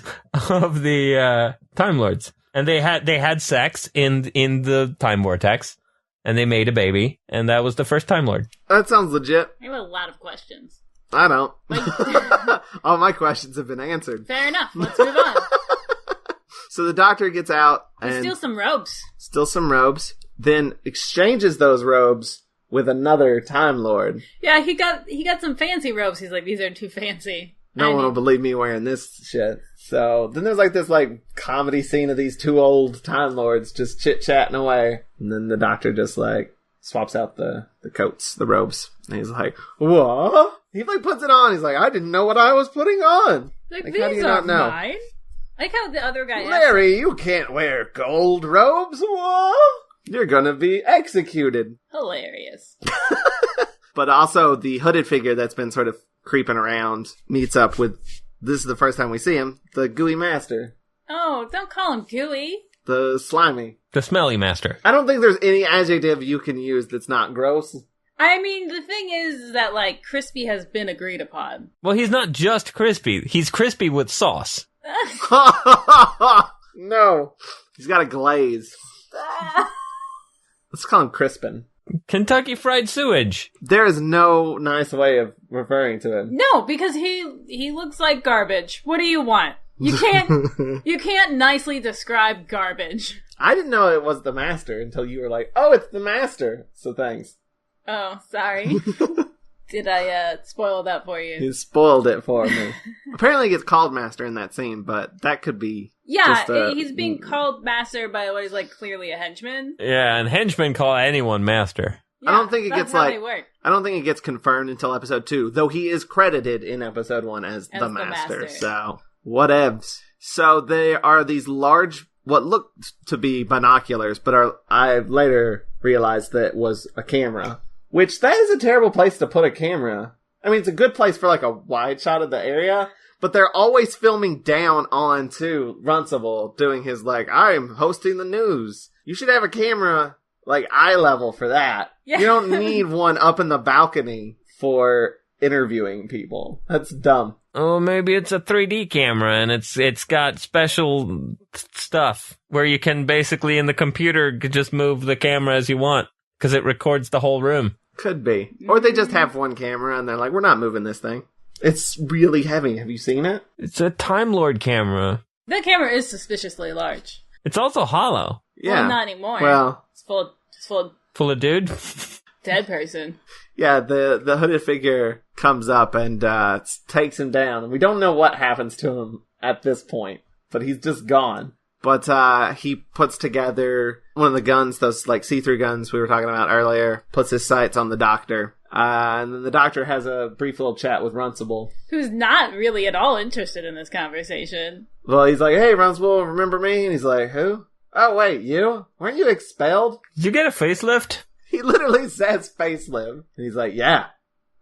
of the Time Lords, and they had sex in the time vortex, and they made a baby, and that was the first Time Lord. That sounds legit. I have a lot of questions. I don't. All my questions have been answered. Fair enough. Let's move on. So the Doctor gets out and steals some robes. Then exchanges those robes with another Time Lord. Yeah, he got some fancy robes. He's like, these are too fancy. No one will believe me wearing this shit. So then there's like this like comedy scene of these two old Time Lords just chit-chatting away. And then the Doctor just like swaps out the coats, the robes. And he's like, what? He like puts it on. He's like, I didn't know what I was putting on. Like how these do you are not know? mine. Like how the other guy Larry, you can't wear gold robes. What? You're gonna be executed. Hilarious. But also the hooded figure that's been sort of creeping around meets up with, this is the first time we see him, the gooey master. Oh, don't call him gooey. The slimy. The smelly master. I don't think there's any adjective you can use that's not gross. I mean, the thing is that, like, crispy has been agreed upon. Well, he's not just crispy. He's crispy with sauce. No. He's got a glaze. Let's call him Crispin. Kentucky Fried Sewage. There is no nice way of referring to him. No, because he looks like garbage. What do you want? You can't nicely describe garbage. I didn't know it was the master until you were like, oh, it's the master. So thanks. Oh, sorry. Did I spoil that for you? You spoiled it for me. Apparently he gets called master in that scene, but that could be... Yeah, he's being called master by what is like clearly a henchman. Yeah, and henchmen call anyone master. Yeah, I don't think it gets how they work. I don't think it gets confirmed until episode 2, though he is credited in episode 1 as the master. So whatevs. So there are these large, what looked to be binoculars, but I later realized that was a camera. Which, that is a terrible place to put a camera. I mean, it's a good place for like a wide shot of the area, but they're always filming down onto Runcible, doing his like, I'm hosting the news. You should have a camera like eye level for that. Yeah. You don't need one up in the balcony for interviewing people. That's dumb. Oh, maybe it's a 3D camera and it's got special stuff where you can basically in the computer just move the camera as you want because it records the whole room. Could be. Or they just have one camera and they're like, we're not moving this thing. It's really heavy. Have you seen it? It's a Time Lord camera. That camera is suspiciously large. It's also hollow. Yeah. Well, not anymore. Well, it's full of dude. Dead person. Yeah, the hooded figure comes up and takes him down. And we don't know what happens to him at this point, but he's just gone. But he puts together one of the guns, those like see-through guns we were talking about earlier, puts his sights on the Doctor. And then the Doctor has a brief little chat with Runcible. Who's not really at all interested in this conversation. Well, he's like, hey, Runcible, remember me? And he's like, who? Oh, wait, you? Weren't you expelled? Did you get a facelift? He literally says facelift. And he's like, yeah,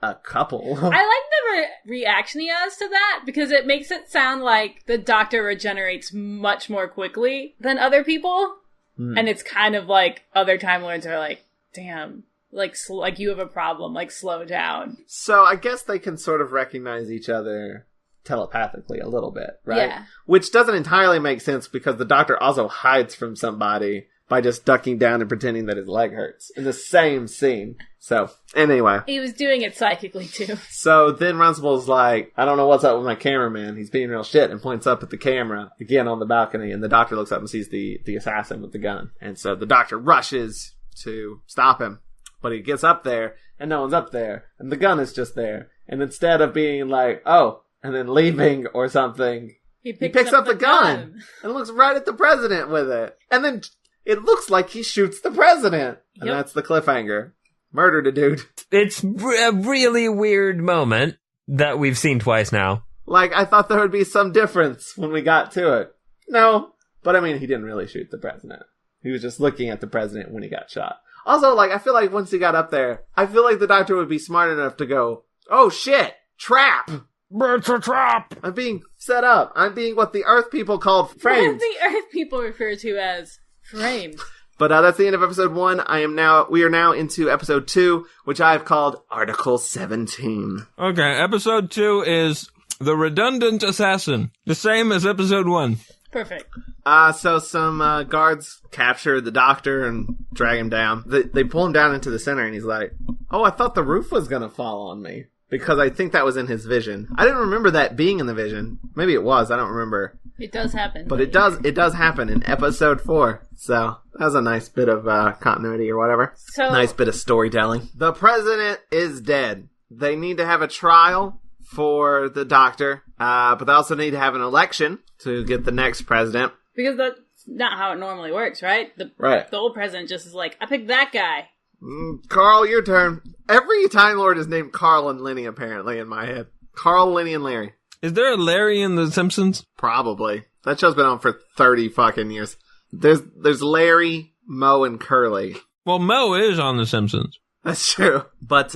a couple. I like the reaction he has to that, because it makes it sound like the Doctor regenerates much more quickly than other people. And it's kind of like other Time Lords are like, damn, like you have a problem, like slow down. So I guess they can sort of recognize each other telepathically a little bit, right? Yeah. Which doesn't entirely make sense because the Doctor also hides from somebody by just ducking down and pretending that his leg hurts in the same scene. So, anyway. He was doing it psychically, too. So then Runcible's like, I don't know what's up with my cameraman. He's being real shit, and points up at the camera, again on the balcony, and the Doctor looks up and sees the assassin with the gun. And so the Doctor rushes to stop him. But he gets up there, and no one's up there, and the gun is just there. And instead of being like, oh, and then leaving or something, he picks up the gun and looks right at the president with it. And then it looks like he shoots the president. And that's the cliffhanger. Murdered a dude. It's a really weird moment that we've seen twice now. Like, I thought there would be some difference when we got to it. No. But I mean, he didn't really shoot the president. He was just looking at the president when he got shot. Also, like, I feel like once he got up there, I feel like the Doctor would be smart enough to go, oh shit, trap! It's a trap! I'm being set up. I'm being what the Earth people called framed. What the Earth people refer to as framed. But that's the end of episode 1. We are now into episode 2, which I have called Article 17. Okay, episode 2 is The Redundant Assassin. The same as episode 1. Perfect. So some guards capture the Doctor and drag him down. They pull him down into the center, and he's like, oh, I thought the roof was gonna fall on me. Because I think that was in his vision. I didn't remember that being in the vision. Maybe it was, I don't remember. It does happen. But it does happen in episode 4. So that was a nice bit of continuity or whatever. So, nice bit of storytelling. The president is dead. They need to have a trial for the Doctor. But they also need to have an election to get the next president. Because that's not how it normally works, right? Right. The old president just is like, I picked that guy. Carl, your turn. Every Time Lord is named Carl and Lenny, apparently, in my head. Carl, Lenny, and Larry. Is there a Larry in The Simpsons? Probably. That show's been on for 30 fucking years. There's Larry, Moe, and Curly. Well, Moe is on The Simpsons. That's true. But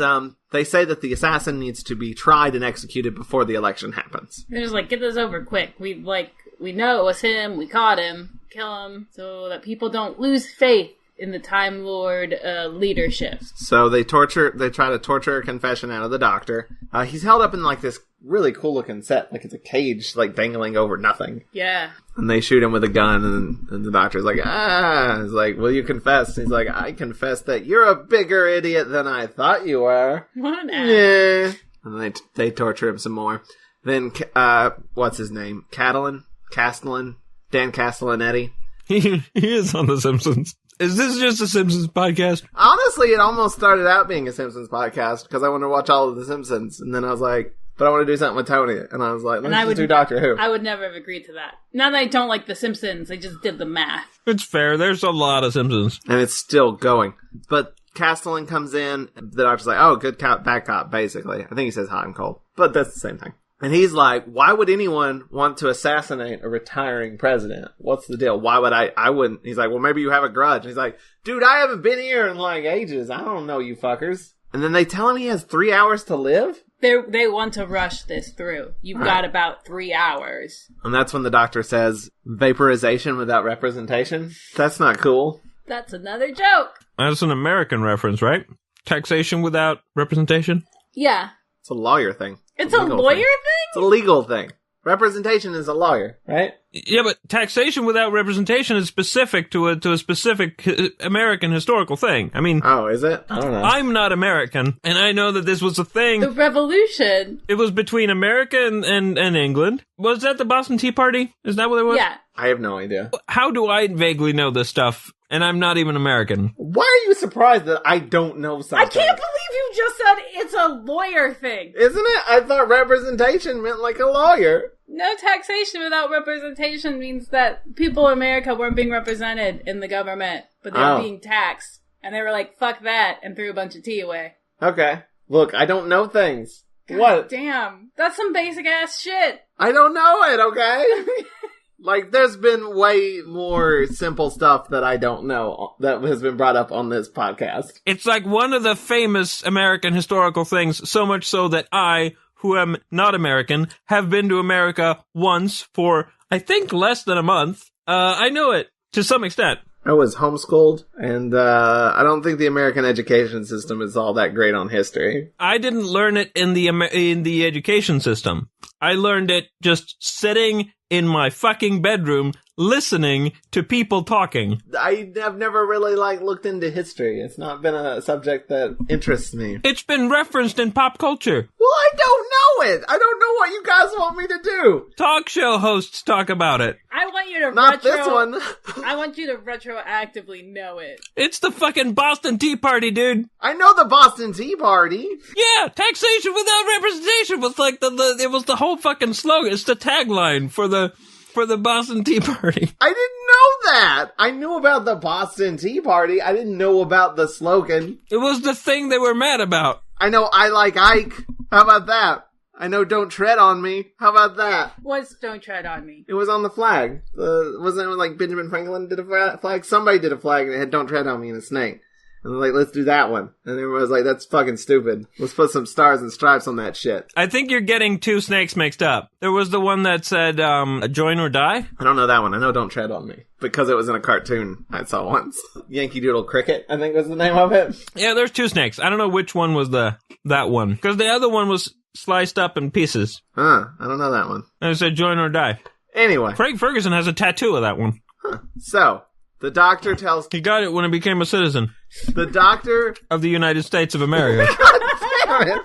they say that the assassin needs to be tried and executed before the election happens. They're just like, get this over quick. We know it was him. We caught him. Kill him so that people don't lose faith in the Time Lord leadership. So they try to torture a confession out of the Doctor. He's held up in like this really cool looking set, like it's a cage, like dangling over nothing. Yeah. And they shoot him with a gun, and the Doctor's like, he's like, will you confess? And he's like, I confess that you're a bigger idiot than I thought you were. What an ass. Yeah. And they torture him some more. Then, what's his name? Dan Castellanetti. He is on The Simpsons. Is this just a Simpsons podcast? Honestly, it almost started out being a Simpsons podcast because I wanted to watch all of The Simpsons. And then I was like, but I want to do something with Toni. And I was like, let's just do Doctor Who. I would never have agreed to that. Not that I don't like The Simpsons. I just did the math. It's fair. There's a lot of Simpsons. And it's still going. But Castellan comes in. The Doctor's like, oh, good cop, bad cop, basically. I think he says hot and cold. But that's the same thing. And he's like, why would anyone want to assassinate a retiring president? What's the deal? Why would I wouldn't. He's like, well, maybe you have a grudge. And he's like, dude, I haven't been here in like ages. I don't know you fuckers. And then they tell him he has 3 hours to live? They want to rush this through. You've got about 3 hours. And that's when the Doctor says, vaporization without representation? That's not cool. That's another joke. That's an American reference, right? Taxation without representation? Yeah. It's a lawyer thing. It's a lawyer thing? It's a legal thing. Representation is a lawyer, right? Yeah, but taxation without representation is specific to a specific American historical thing. I mean... Oh, is it? I don't know. I'm not American, and I know that this was a thing. The Revolution. It was between America and England. Was that the Boston Tea Party? Is that what it was? Yeah. I have no idea. How do I vaguely know this stuff, and I'm not even American? Why are you surprised that I don't know something? I can't believe you just said it's a lawyer thing. Isn't it? I thought representation meant like a lawyer. No, taxation without representation means that people in America weren't being represented in the government, but they were being taxed. And they were like, fuck that, and threw a bunch of tea away. Okay. Look, I don't know things. God what? Damn. That's some basic ass shit. I don't know it, okay? Like, there's been way more simple stuff that I don't know that has been brought up on this podcast. It's like one of the famous American historical things, so much so that I, who am not American, have been to America once for, I think, less than a month. I know it to some extent. I was homeschooled, and I don't think the American education system is all that great on history. I didn't learn it in the education system. I learned it just sitting in my fucking bedroom listening to people talking. I have never really, looked into history. It's not been a subject that interests me. It's been referenced in pop culture. Well, I don't know it. I don't know what you guys want me to do. Talk show hosts talk about it. I want you to Not this one. I want you to retroactively know it. It's the fucking Boston Tea Party, dude. I know the Boston Tea Party. Yeah, taxation without representation was like it was the whole fucking slogan. It's the tagline for the Boston Tea Party. I didn't know that. I knew about the Boston Tea Party. I didn't know about the slogan. It was the thing they were mad about. I know I like Ike. How about that? I know Don't Tread on Me. How about that? What's Don't Tread on Me? It was on the flag. Wasn't it like Benjamin Franklin did a flag? Somebody did a flag and it had Don't Tread on Me and a snake. And they're like, let's do that one. And everyone was like, that's fucking stupid. Let's put some stars and stripes on that shit. I think you're getting two snakes mixed up. There was the one that said, join or die. I don't know that one. I know Don't Tread on Me. Because it was in a cartoon I saw once. Yankee Doodle Cricket, I think was the name of it. Yeah, there's two snakes. I don't know which one was that one. Because the other one was sliced up in pieces. I don't know that one. And it said join or die. Anyway. Craig Ferguson has a tattoo of that one. So, the doctor tells... He got it when he became a citizen. The doctor... of the United States of America. God damn it!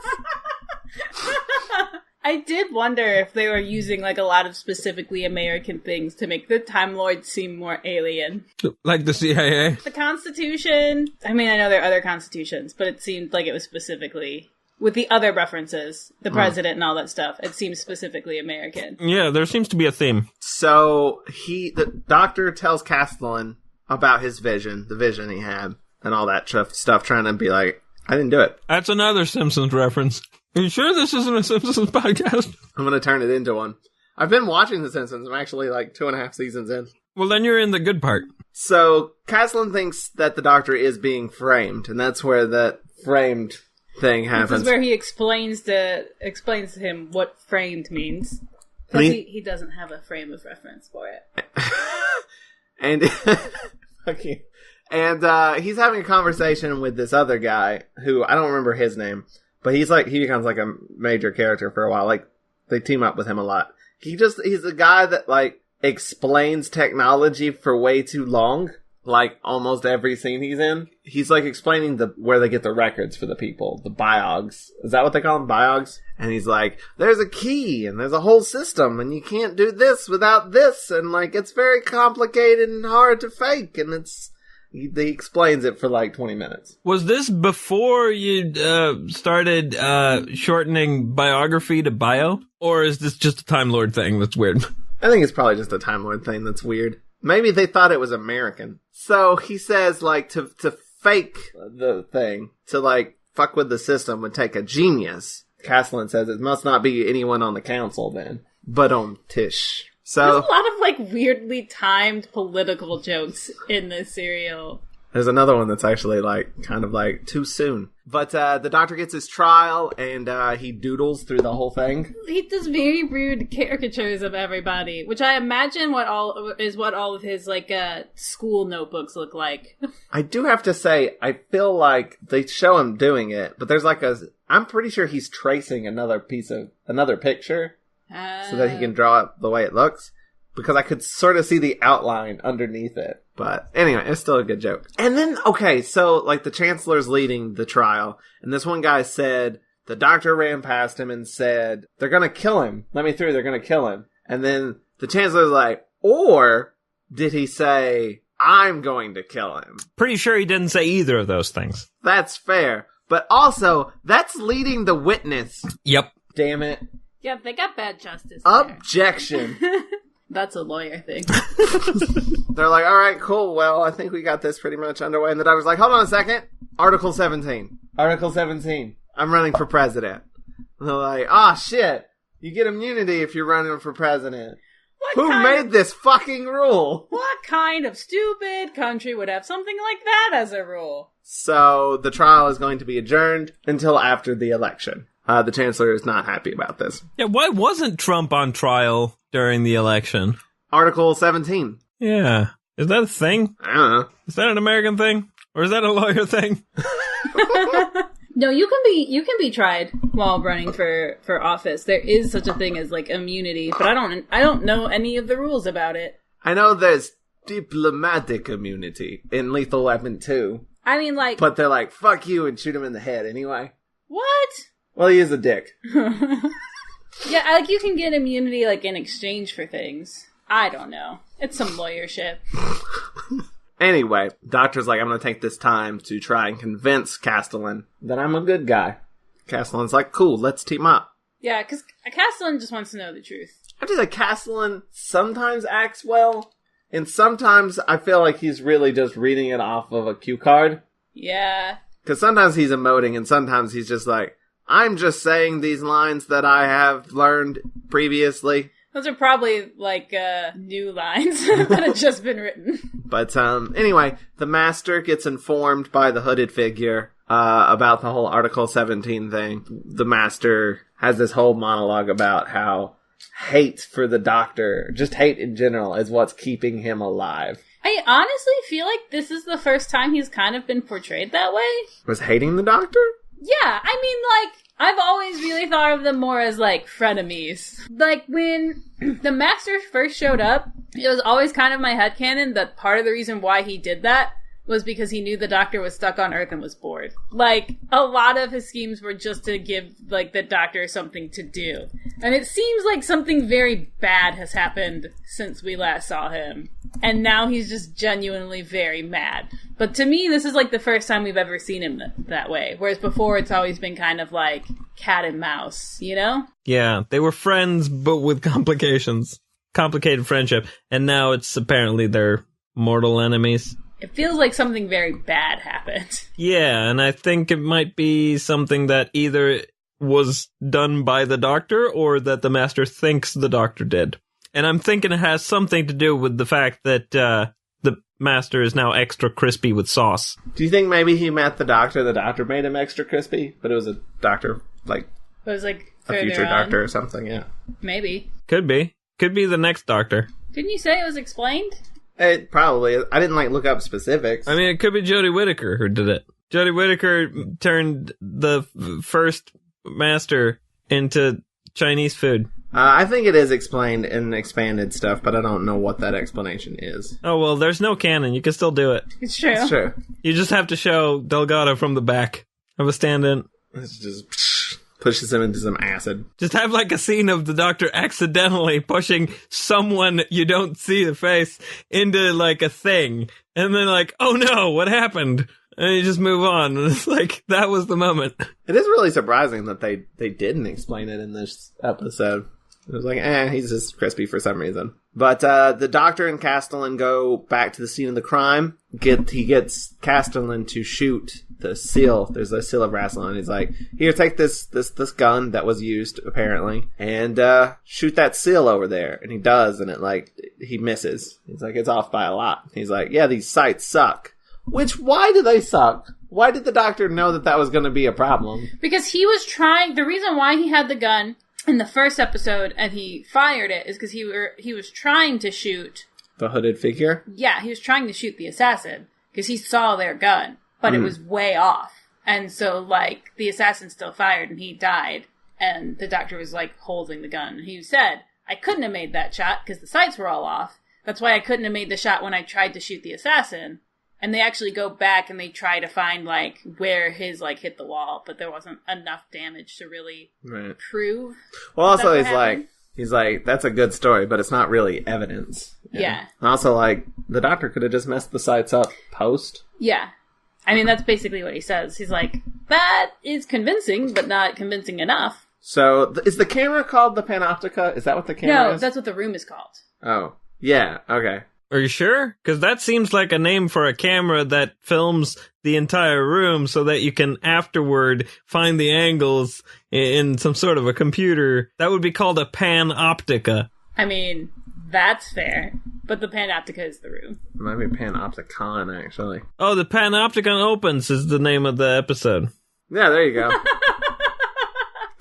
I did wonder if they were using a lot of specifically American things to make the Time Lords seem more alien. Like the CIA? The Constitution. I mean, I know there are other constitutions, but it seemed like it was specifically... With the other references, the president and all that stuff, it seems specifically American. Yeah, there seems to be a theme. So, the doctor tells Castellan about his vision, the vision he had, and all that stuff, trying to be like, I didn't do it. That's another Simpsons reference. Are you sure this isn't a Simpsons podcast? I'm going to turn it into one. I've been watching The Simpsons. I'm actually 2.5 seasons in. Well, then you're in the good part. So, Castellan thinks that the doctor is being framed, and that's where that framed thing happens. This is where he explains to him what framed means. Because he doesn't have a frame of reference for it. And okay. And he's having a conversation with this other guy who I don't remember his name, but he becomes a major character for a while. They team up with him a lot. He's a guy that explains technology for way too long. Almost every scene he's in. He's explaining where they get the records for the people. The biogs. Is that what they call them? Biogs? And he's like, there's a key and there's a whole system and you can't do this without this. And it's very complicated and hard to fake. And he explains it for 20 minutes. Was this before you started shortening biography to bio? Or is this just a Time Lord thing that's weird? I think it's probably just a Time Lord thing that's weird. Maybe they thought it was American. So he says, to fake the thing, to, fuck with the system would take a genius. Castellan says it must not be anyone on the council then. But on Tish. So there's a lot of, weirdly timed political jokes in this serial. There's another one that's actually, too soon. But the doctor gets his trial, and he doodles through the whole thing. He does very rude caricatures of everybody, which I imagine what all of his, school notebooks look like. I do have to say, I feel like they show him doing it, but there's I'm pretty sure he's tracing another picture, so that he can draw it the way it looks. Because I could sort of see the outline underneath it. But anyway, it's still a good joke. And then, okay, so, the Chancellor's leading the trial. And this one guy said, the doctor ran past him and said, they're gonna kill him. Let me through, they're gonna kill him. And then the Chancellor's like, or did he say, I'm going to kill him? Pretty sure he didn't say either of those things. That's fair. But also, that's leading the witness. Yep. Damn it. Yeah, they got bad justice Objection. That's a lawyer thing. They're like, all right, cool. Well, I think we got this pretty much underway. And the doctor's like, hold on a second. Article 17. Article 17. I'm running for president. And they're like, shit. You get immunity if you're running for president. Who made this fucking rule? What kind of stupid country would have something like that as a rule? So the trial is going to be adjourned until after the election. The Chancellor is not happy about this. Yeah, why wasn't Trump on trial during the election? Article 17. Yeah. Is that a thing? I don't know. Is that an American thing? Or is that a lawyer thing? No, you can be tried while running for office. There is such a thing as like immunity, but I don't know any of the rules about it. I know there's diplomatic immunity in Lethal Weapon 2. I mean, like, But they're like, fuck you, and shoot him in the head anyway. what? Well, he is a dick. Yeah, like you can get immunity like in exchange for things. I don't know. It's some lawyership. Anyway, Doctor's like, I'm going to take this time to try and convince Castellan that I'm a good guy. Castellan's like, cool, let's team up. Yeah, because Castellan just wants to know the truth. I have to say, Castellan sometimes acts well, and sometimes I feel like he's really just reading it off of a cue card. Yeah. Because sometimes he's emoting, and sometimes he's just like, I'm just saying these lines that I have learned previously. Those are probably, like, new lines that have just been written. But, anyway, the Master gets informed by the hooded figure, about the whole Article 17 thing. The Master has this whole monologue about how hate for the Doctor, just hate in general, is what's keeping him alive. I honestly feel like this is the first time he's kind of been portrayed that way. Was hating the Doctor? Yeah, I mean, like, I've always really thought of them more as, like, frenemies. Like, when the Master first showed up, it was always kind of my headcanon that part of the reason why he did that was because he knew the Doctor was stuck on Earth and was bored. Like, a lot of his schemes were just to give, like, the Doctor something to do. And it seems like something very bad has happened since we last saw him. And now he's just genuinely very mad. But to me, this is, like, the first time we've ever seen him that way. Whereas before, it's always been kind of like cat and mouse, you know? Yeah, they were friends, but with complications. Complicated friendship. And now it's apparently their mortal enemies. It feels like something very bad happened. Yeah, and I think it might be something that either was done by the Doctor or that the Master thinks the Doctor did. And I'm thinking it has something to do with the fact that the Master is now extra crispy with sauce. Do you think maybe he met the Doctor made him extra crispy, but it was a Doctor, like, It was like a future on. Doctor or something, yeah. Maybe. Could be. Could be the next Doctor. Didn't you say it was explained? It probably. I didn't, like, look up specifics. I mean, it could be Jodie Whittaker who did it. Jodie Whittaker turned the first Master into Chinese food. I think it is explained in expanded stuff, but I don't know what that explanation is. Oh, well, there's no canon. You can still do it. It's true. It's true. You just have to show Delgado from the back of a stand-in. It's just pushes him into some acid. Just have like a scene of the Doctor accidentally pushing someone you don't see the face into like a thing. And then like, oh no, what happened? And you just move on. And it's like, that was the moment. It is really surprising that they didn't explain it in this episode. It was like, he's just crispy for some reason. But the Doctor and Castellan go back to the scene of the crime. He gets Castellan to shoot the seal. There's a seal of Rassilon. He's like, here, take this gun that was used, apparently, and shoot that seal over there. And he does, and he misses. He's like, it's off by a lot. He's like, yeah, these sights suck. Why do they suck? Why did the Doctor know that was going to be a problem? Because he was trying, the reason why he had the gun in the first episode and he fired it is because he was trying to shoot the hooded figure. Yeah, he was trying to shoot the assassin because he saw their gun, but it was way off, and so like the assassin still fired and he died, and the Doctor was like holding the gun. He said, "I couldn't have made that shot because the sights were all off. That's why I couldn't have made the shot when I tried to shoot the assassin." And they actually go back and they try to find, like, where his, like, hit the wall. But there wasn't enough damage to really prove. Well, also, he's like, that's a good story, but it's not really evidence. Yeah. And also, like, the Doctor could have just messed the sights up post. Yeah. I mean, that's basically what he says. He's like, that is convincing, but not convincing enough. So, is the camera called the Panoptica? Is that what the camera is? No, that's what the room is called. Oh. Yeah, okay. Are you sure? Because that seems like a name for a camera that films the entire room so that you can afterward find the angles in some sort of a computer. That would be called a panoptica. I mean, that's fair. But the panoptica is the room. It might be Panopticon, actually. Oh, the Panopticon Opens is the name of the episode. Yeah, there you go.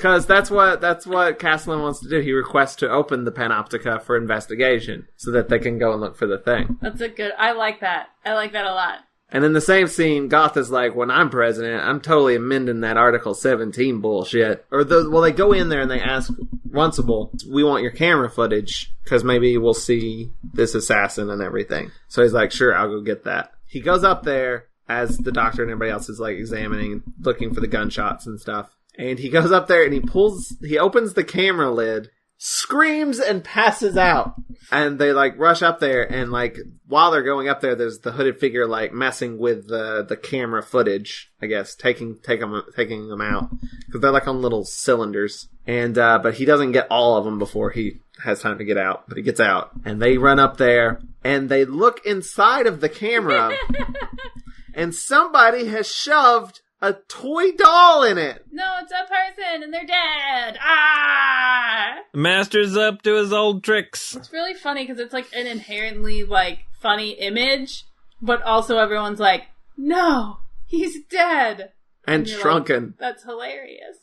Because that's what Castellan wants to do. He requests to open the Panoptica for investigation so that they can go and look for the thing. That's I like that. I like that a lot. And in the same scene, Goth is like, when I'm president, I'm totally amending that Article 17 bullshit. They go in there and they ask Runcible, we want your camera footage, because maybe we'll see this assassin and everything. So he's like, sure, I'll go get that. He goes up there as the doctor and everybody else is like examining, looking for the gunshots and stuff. And he goes up there and he opens the camera lid, screams and passes out. And they like rush up there, and like while they're going up there, there's the hooded figure like messing with the camera footage, I guess, taking them out, because they're like on little cylinders. And but he doesn't get all of them before he has time to get out. But he gets out, and they run up there and they look inside of the camera, and somebody has shoved a toy doll in it. No, it's a person, and they're dead. Ah! Master's up to his old tricks. It's really funny because it's like an inherently like funny image, but also everyone's like, "No, he's dead and shrunken." Like, that's hilarious.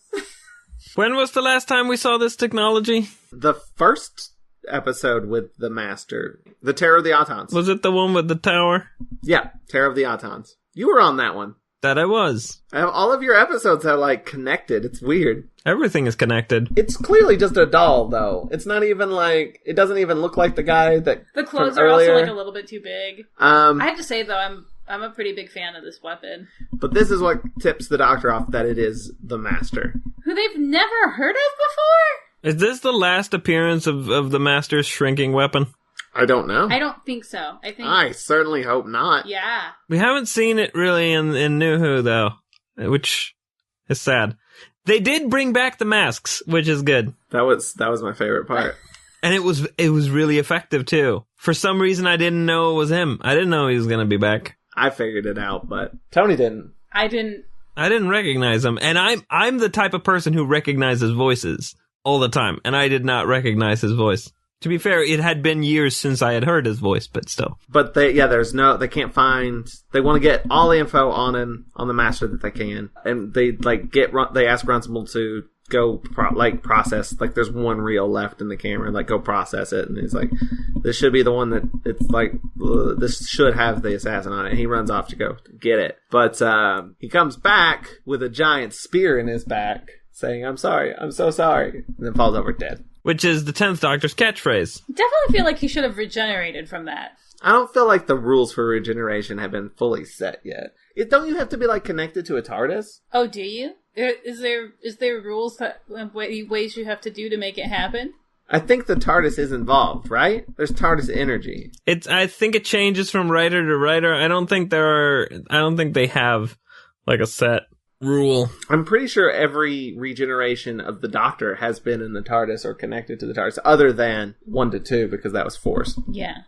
When was the last time we saw this technology? The first episode with the Master, the Terror of the Autons. Was it the one with the tower? Yeah, Terror of the Autons. You were on that one. That I was. All of your episodes are, like, connected. It's weird. Everything is connected. It's clearly just a doll, though. It's not even, like... It doesn't even look like the guy that... The clothes are also, like, a little bit too big. I have to say, though, I'm a pretty big fan of this weapon. But this is what tips the Doctor off that it is the Master. Who they've never heard of before? Is this the last appearance of the Master's shrinking weapon? I don't know. I don't think so. I certainly hope not. Yeah. We haven't seen it really in New Who, though, which is sad. They did bring back the masks, which is good. That was my favorite part. And it was really effective, too. For some reason, I didn't know it was him. I didn't know he was going to be back. I figured it out, but Toni didn't. I didn't recognize him. And I'm the type of person who recognizes voices all the time, and I did not recognize his voice. To be fair, it had been years since I had heard his voice, but still. But they can't find, they want to get all the info on the Master that they can. And they ask Runcible to go process, like there's one reel left in the camera, like go process it. And he's like, this should be the one that it's like, this should have the assassin on it. And he runs off to go get it. But, he comes back with a giant spear in his back saying, I'm sorry, I'm so sorry. And then falls over dead. Which is the 10th Doctor's catchphrase. Definitely feel like he should have regenerated from that. I don't feel like the rules for regeneration have been fully set yet. Don't you have to be like connected to a TARDIS? Oh, do you? Is there rules ways you have to do to make it happen? I think the TARDIS is involved, right? There's TARDIS energy. I think it changes from writer to writer. I don't think they have like a set rule. I'm pretty sure every regeneration of the Doctor has been in the TARDIS or connected to the TARDIS, other than 1 to 2 because that was forced. Yeah.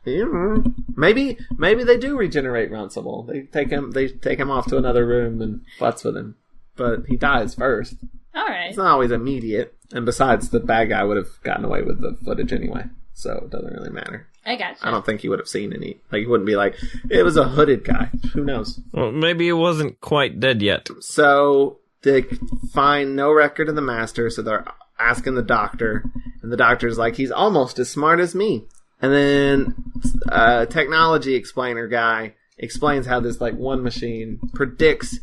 Maybe they do regenerate Runcible. They take him off to another room and futz with him, but he dies first. All right. It's not always immediate, and besides, the bad guy would have gotten away with the footage anyway, so it doesn't really matter. I gotcha. I don't think he would have seen any. Like, he wouldn't be like, it was a hooded guy. Who knows? Well, maybe he wasn't quite dead yet. So, they find no record of the Master, so they're asking the Doctor, and the Doctor's like, he's almost as smart as me. And then, technology explainer guy explains how this, like, one machine predicts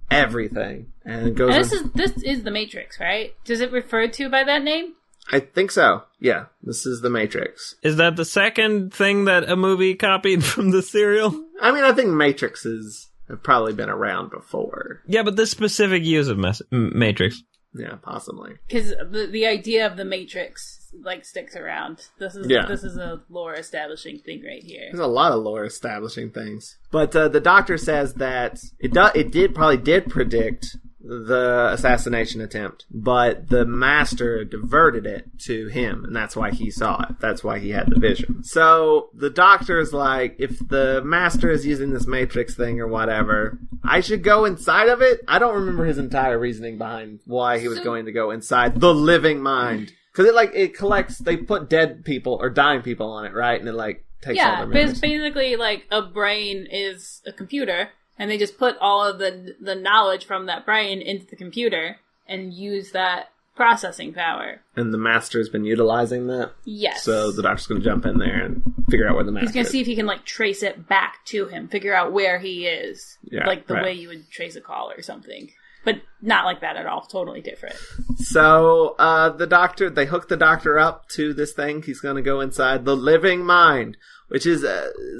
everything. And it goes... And this is the Matrix, right? Does it refer to by that name? I think so. Yeah, this is the Matrix. Is that the second thing that a movie copied from the serial? I mean, I think Matrixes have probably been around before. Yeah, but this specific use of Matrix. Yeah, possibly. Because the idea of the Matrix, like, sticks around. This is a lore establishing thing right here. There's a lot of lore establishing things. But the Doctor says that it probably did predict the assassination attempt, but the Master diverted it to him, and that's why he saw it. That's why he had the vision. So the Doctor's like, if the Master is using this Matrix thing or whatever, I should go inside of it? I don't remember his entire reasoning behind why he was going to go inside the living mind. Because it collects, they put dead people or dying people on it, right? And it like takes all their memories. Basically like a brain is a computer. And they just put all of the knowledge from that brain into the computer and use that processing power. And the Master's been utilizing that? Yes. So the Doctor's going to jump in there and figure out where the Master is. He's going to see if he can, like, trace it back to him, figure out where he is. Yeah, like the right. way you would trace a call or something. But not like that at all. Totally different. So, the Doctor, they hook the Doctor up to this thing. He's going to go inside the living mind, which is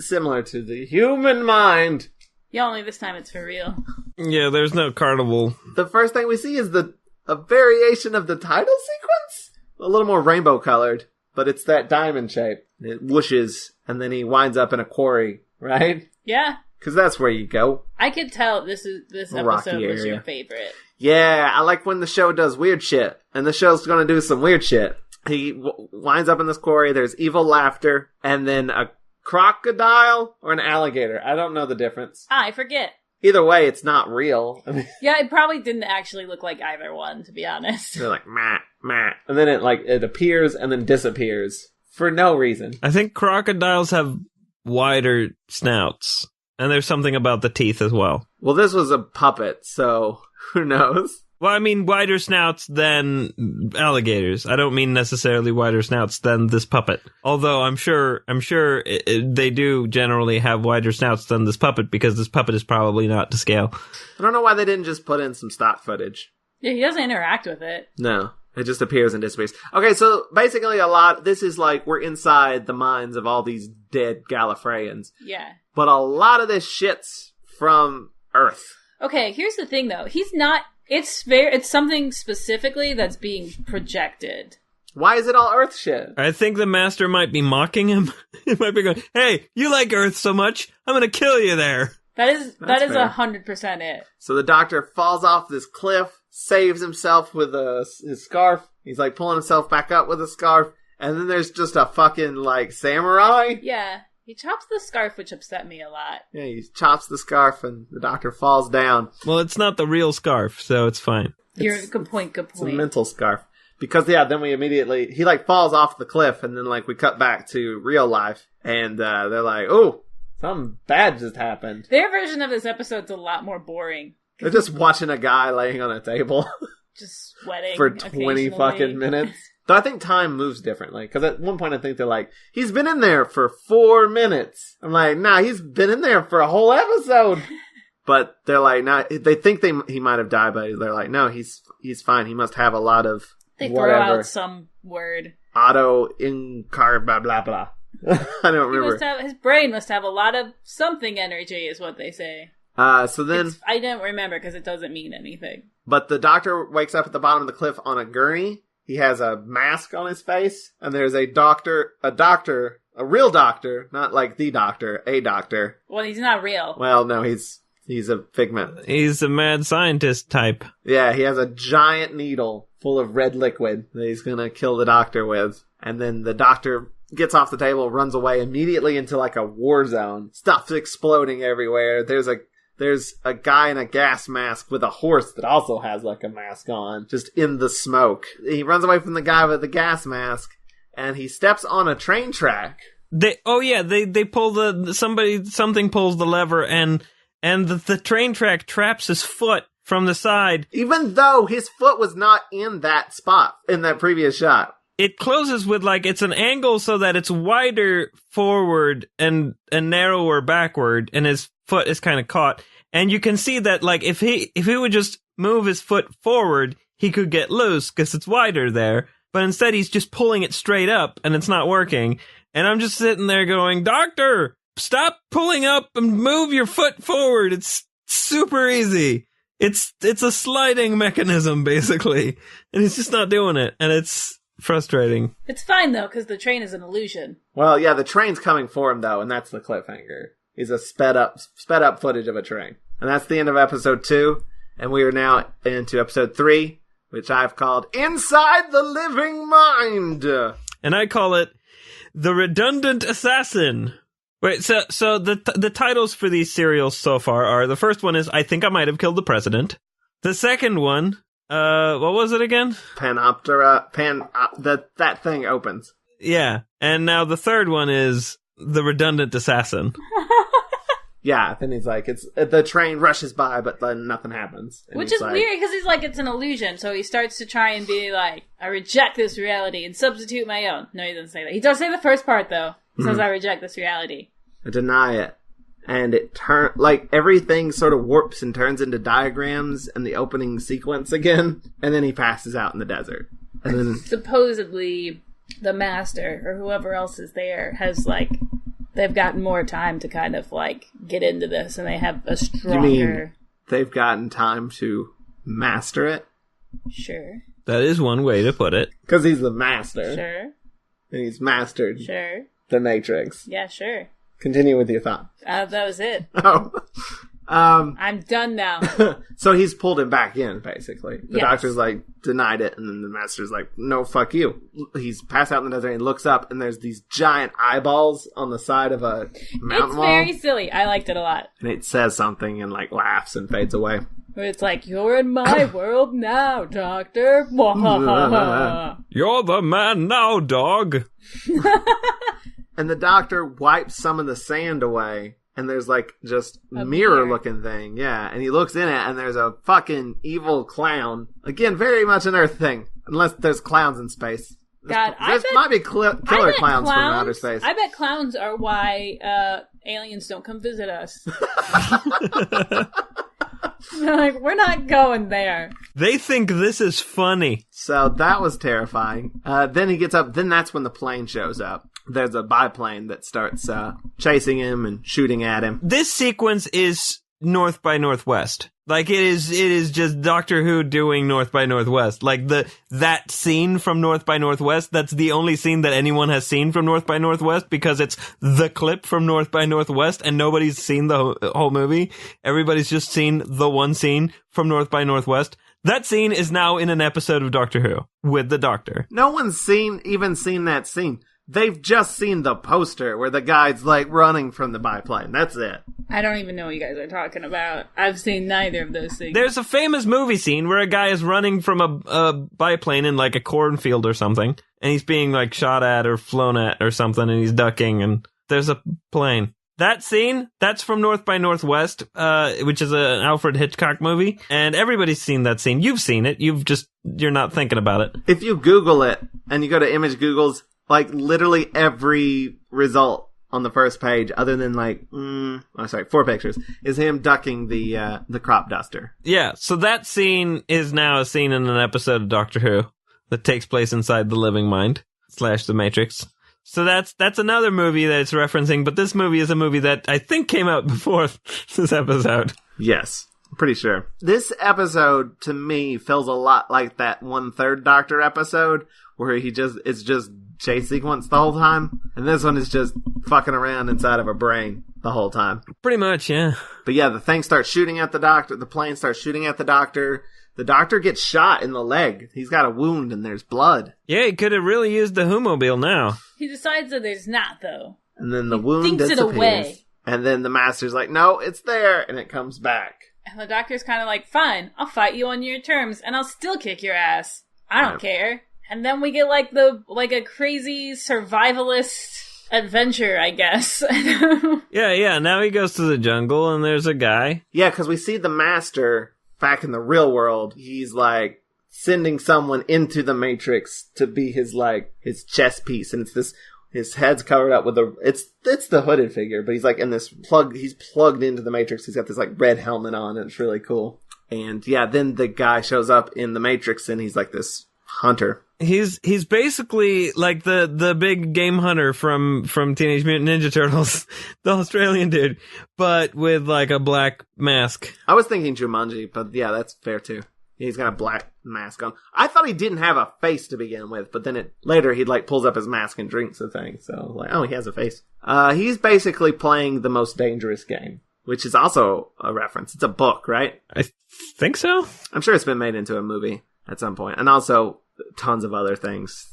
similar to the human mind. Yeah, only this time it's for real. Yeah, there's no carnival. The first thing we see is a variation of the title sequence. A little more rainbow colored, but it's that diamond shape. It whooshes, and then he winds up in a quarry, right? Yeah. Because that's where you go. I could tell this Rocky episode was area. your favorite. Yeah, I like when the show does weird shit, and the show's going to do some weird shit. He winds up in this quarry, there's evil laughter, and then a crocodile or an alligator. I don't know the difference. I forget. Either way, it's not real. I mean, Yeah, it probably didn't actually look like either one, to be honest. they're like, meh, meh. And then it appears and then disappears for no reason. I think crocodiles have wider snouts. And there's something about the teeth as well. Well, this was a puppet, so who knows? Well, I mean wider snouts than alligators. I don't mean necessarily wider snouts than this puppet. Although I'm sure they do generally have wider snouts than this puppet because this puppet is probably not to scale. I don't know why they didn't just put in some stock footage. Yeah, he doesn't interact with it. No, it just appears and disappears. Okay, so basically this is like we're inside the minds of all these dead Gallifreyans. Yeah. But a lot of this shit's from Earth. Okay, here's the thing though. He's not. It's something specifically that's being projected. Why is it all Earth shit? I think the Master might be mocking him. He might be going, "Hey, you like Earth so much, I'm gonna kill you there." That is fair. 100% it. So the Doctor falls off this cliff, saves himself with his scarf. He's like pulling himself back up with a scarf. And then there's just a fucking like samurai. Yeah. He chops the scarf, which upset me a lot. Yeah, he chops the scarf and the Doctor falls down. Well, it's not the real scarf, so it's fine. Good point. It's a mental scarf. Because, yeah, then he like falls off the cliff and then like we cut back to real life. And they're like, oh, something bad just happened. Their version of this episode's a lot more boring. They're just watching a guy laying on a table. Just sweating. For 20 fucking minutes. Though I think time moves differently. Because at one point I think they're like, he's been in there for 4 minutes. I'm like, nah, he's been in there for a whole episode. But they're like, nah, they think he might have died, but they're like, no, he's fine. He must have a lot of They whatever. throw out some word. Auto-incar blah blah blah. I don't remember. His brain must have a lot of something energy, is what they say. So then... I don't remember because it doesn't mean anything. But the Doctor wakes up at the bottom of the cliff on a gurney. He has a mask on his face, and there's a real doctor, not like the doctor, a doctor. Well, he's not real. Well, no, he's a figment. He's a mad scientist type. Yeah, he has a giant needle full of red liquid that he's gonna kill the Doctor with. And then the Doctor gets off the table, runs away immediately into like a war zone. Stuff's exploding everywhere. There's a guy in a gas mask with a horse that also has like a mask on, just in the smoke. He runs away from the guy with the gas mask, and he steps on a train track. They pull something pulls the lever, and the train track traps his foot from the side. Even though his foot was not in that spot in that previous shot. It closes with like it's an angle so that it's wider forward and narrower backward, and his foot is kind of caught. And you can see that like if he would just move his foot forward, he could get loose because it's wider there. But instead, he's just pulling it straight up, and it's not working. And I'm just sitting there going, "Doctor, stop pulling up and move your foot forward. It's super easy. It's a sliding mechanism basically, and he's just not doing it, and it's frustrating." It's fine, though, because the train is an illusion. Well, yeah, the train's coming for him, though, and that's the cliffhanger. Is a sped up footage of a train. And that's the end of episode 2, and we are now into episode 3, which I've called Inside the Living Mind! And I call it The Redundant Assassin. Wait, so the titles for these serials so far are, the first one is I Think I Might Have Killed the President. The second one, what was it again? Panoptera, that thing opens. Yeah, and now the third one is The Redundant Assassin. Yeah, then he's like, the train rushes by, but then nothing happens. And Which he's is like, weird, because he's like, it's an illusion, so he starts to try and be like, I reject this reality and substitute my own. No, he doesn't say that. He does say the first part, though. He says, I reject this reality. I deny it. And it everything sort of warps and turns into diagrams and the opening sequence again, and then he passes out in the desert. And then supposedly the master, or whoever else is there, has, like, they've gotten more time to kind of, like, get into this, and they have a stronger... You mean they've gotten time to master it? Sure. That is one way to put it. Because he's the master. Sure. And he's mastered Sure. the Matrix. Yeah, sure. Continue with your thought. That was it. Oh. I'm done now. So he's pulled him back in, basically. The Yes. doctor's like, denied it, and then the master's like, no, fuck you. He's passed out in the desert, and he looks up, and there's these giant eyeballs on the side of a mountain It's wall. very silly. I liked it a lot. And it says something, and like laughs and fades away. Where it's like, you're in my world now, Doctor. You're the man now, dog. And the doctor wipes some of the sand away, and there's like just A mirror-looking thing. Yeah, and he looks in it, and there's a fucking evil clown. Again, very much an Earth thing, unless there's clowns in space. God, There might be killer clowns from outer space. I bet clowns are why aliens don't come visit us. They're like, we're not going there. They think this is funny. So that was terrifying. Then he gets up. Then that's when the plane shows up. There's a biplane that starts chasing him and shooting at him. This sequence is North by Northwest. Like, it is just Doctor Who doing North by Northwest. Like, that scene from North by Northwest, that's the only scene that anyone has seen from North by Northwest, because it's the clip from North by Northwest, and nobody's seen the whole movie. Everybody's just seen the one scene from North by Northwest. That scene is now in an episode of Doctor Who, with the Doctor. No one's even seen that scene. They've just seen the poster where the guy's like running from the biplane. That's it. I don't even know what you guys are talking about. I've seen neither of those things. There's a famous movie scene where a guy is running from a biplane in like a cornfield or something, and he's being like shot at or flown at or something, and he's ducking, and there's a plane. That scene, that's from North by Northwest, which is an Alfred Hitchcock movie, and everybody's seen that scene. You've seen it. You're not thinking about it. If you Google it and you go to Image Googles, like literally every result on the first page, other than like, 4 pictures, is him ducking the crop duster. Yeah, so that scene is now a scene in an episode of Doctor Who that takes place inside the living mind / the Matrix. So that's another movie that it's referencing, but this movie is a movie that I think came out before this episode. Yes, I'm pretty sure. This episode, to me, feels a lot like that 1/3 Doctor episode, where it's just chase sequence the whole time, and this one is just fucking around inside of a brain the whole time. Pretty much, yeah. But yeah, the thing starts shooting at the doctor, the plane starts shooting at the doctor gets shot in the leg. He's got a wound and there's blood. Yeah, he could have really used the Who-mobile now. He decides that there's not, though. And then the wound thinks it disappears. away. And then the master's like, no, it's there, and it comes back. And the doctor's kind of like, fine, I'll fight you on your terms, and I'll still kick your ass. I don't care. And then we get like a crazy survivalist adventure, I guess. Yeah, now he goes to the jungle and there's a guy. Yeah, because we see the master back in the real world. He's like sending someone into the Matrix to be his chess piece, and it's his head's covered up with it's the hooded figure, but he's like in this he's plugged into the Matrix. He's got this like red helmet on, and it's really cool. And yeah, then the guy shows up in the Matrix, and he's like this hunter. He's basically like the big game hunter from Teenage Mutant Ninja Turtles, the Australian dude, but with like a black mask. I was thinking Jumanji, but yeah, that's fair too. He's got a black mask on. I thought he didn't have a face to begin with, but then later he like pulls up his mask and drinks the thing. So like, oh, he has a face. He's basically playing The Most Dangerous Game, which is also a reference. It's a book, right? I think so. I'm sure it's been made into a movie at some point, and also tons of other things,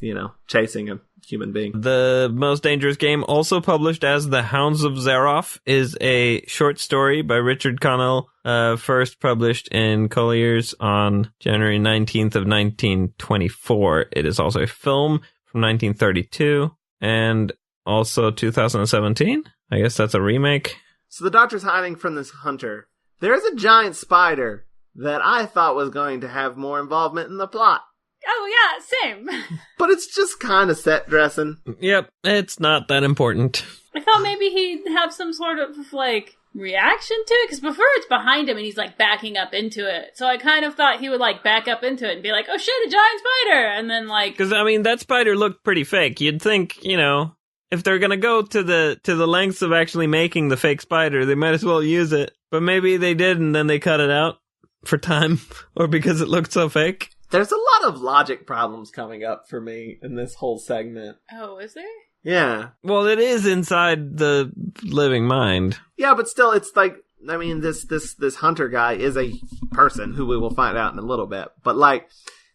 chasing a human being. The Most Dangerous Game, also published as The Hounds of Zaroff, is a short story by Richard Connell, first published in Collier's on January 19th of 1924. It is also a film from 1932 and also 2017. I guess that's a remake. So the doctor's hiding from this hunter. There's a giant spider that I thought was going to have more involvement in the plot. Oh, yeah, same. But it's just kind of set dressing. Yep, it's not that important. I thought maybe he'd have some sort of, like, reaction to it, because before it's behind him and he's, like, backing up into it. So I kind of thought he would, like, back up into it and be like, oh shit, a giant spider! And then, like... Because, I mean, that spider looked pretty fake. You'd think, you know, if they're gonna go to the lengths of actually making the fake spider, they might as well use it. But maybe they did and then they cut it out for time, or because it looked so fake. There's a lot of logic problems coming up for me in this whole segment. Oh, is there? Yeah. Well, it is inside the living mind. Yeah, but still, it's like, I mean, this hunter guy is a person who we will find out in a little bit. But, like,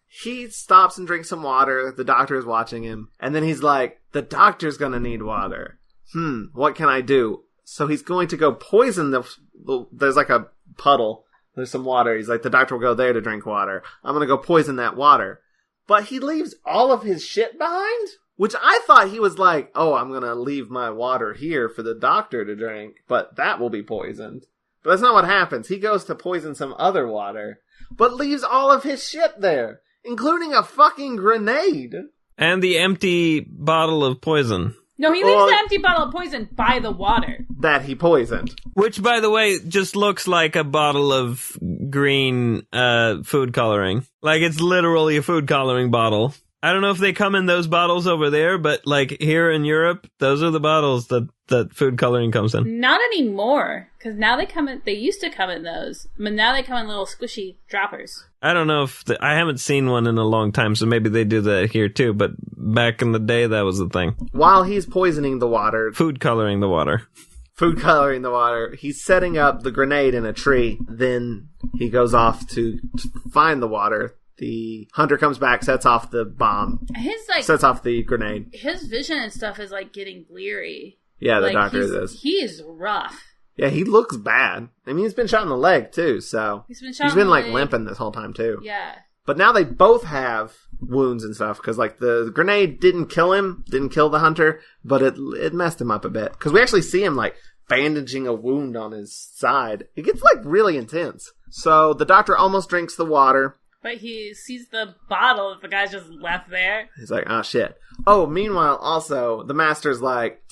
he stops and drinks some water. The doctor is watching him. And then he's like, the doctor's gonna need water. What can I do? So he's going to go poison there's like a puddle. There's some water. He's like, the doctor will go there to drink water. I'm going to go poison that water. But he leaves all of his shit behind? Which I thought he was like, oh, I'm going to leave my water here for the doctor to drink. But that will be poisoned. But that's not what happens. He goes to poison some other water. But leaves all of his shit there. Including a fucking grenade. And the empty bottle of poison. No, he leaves the empty bottle of poison by the water. That he poisoned. Which, by the way, just looks like a bottle of green food coloring. Like, it's literally a food coloring bottle. I don't know if they come in those bottles over there, but, like, here in Europe, those are the bottles that food coloring comes in. Not anymore, because now they used to come in those, but now they come in little squishy droppers. I don't know if I haven't seen one in a long time, so maybe they do that here too, but back in the day, that was the thing. While he's poisoning the water... Food coloring the water, he's setting up the grenade in a tree. Then he goes off to find the water. The hunter comes back, sets off the bomb. Sets off the grenade. His vision and stuff is, like, getting bleary. Yeah, the doctor is. He is rough. Yeah, he looks bad. I mean, he's been shot in the leg, too, so... He's been like, limping this whole time, too. Yeah. But now they both have wounds and stuff, because, like, the grenade didn't kill the hunter, but it messed him up a bit. Because we actually see him, like, bandaging a wound on his side. It gets, like, really intense. So the doctor almost drinks the water. But he sees the bottle that the guy's just left there. He's like, oh, shit. Oh, meanwhile, also, the master's like,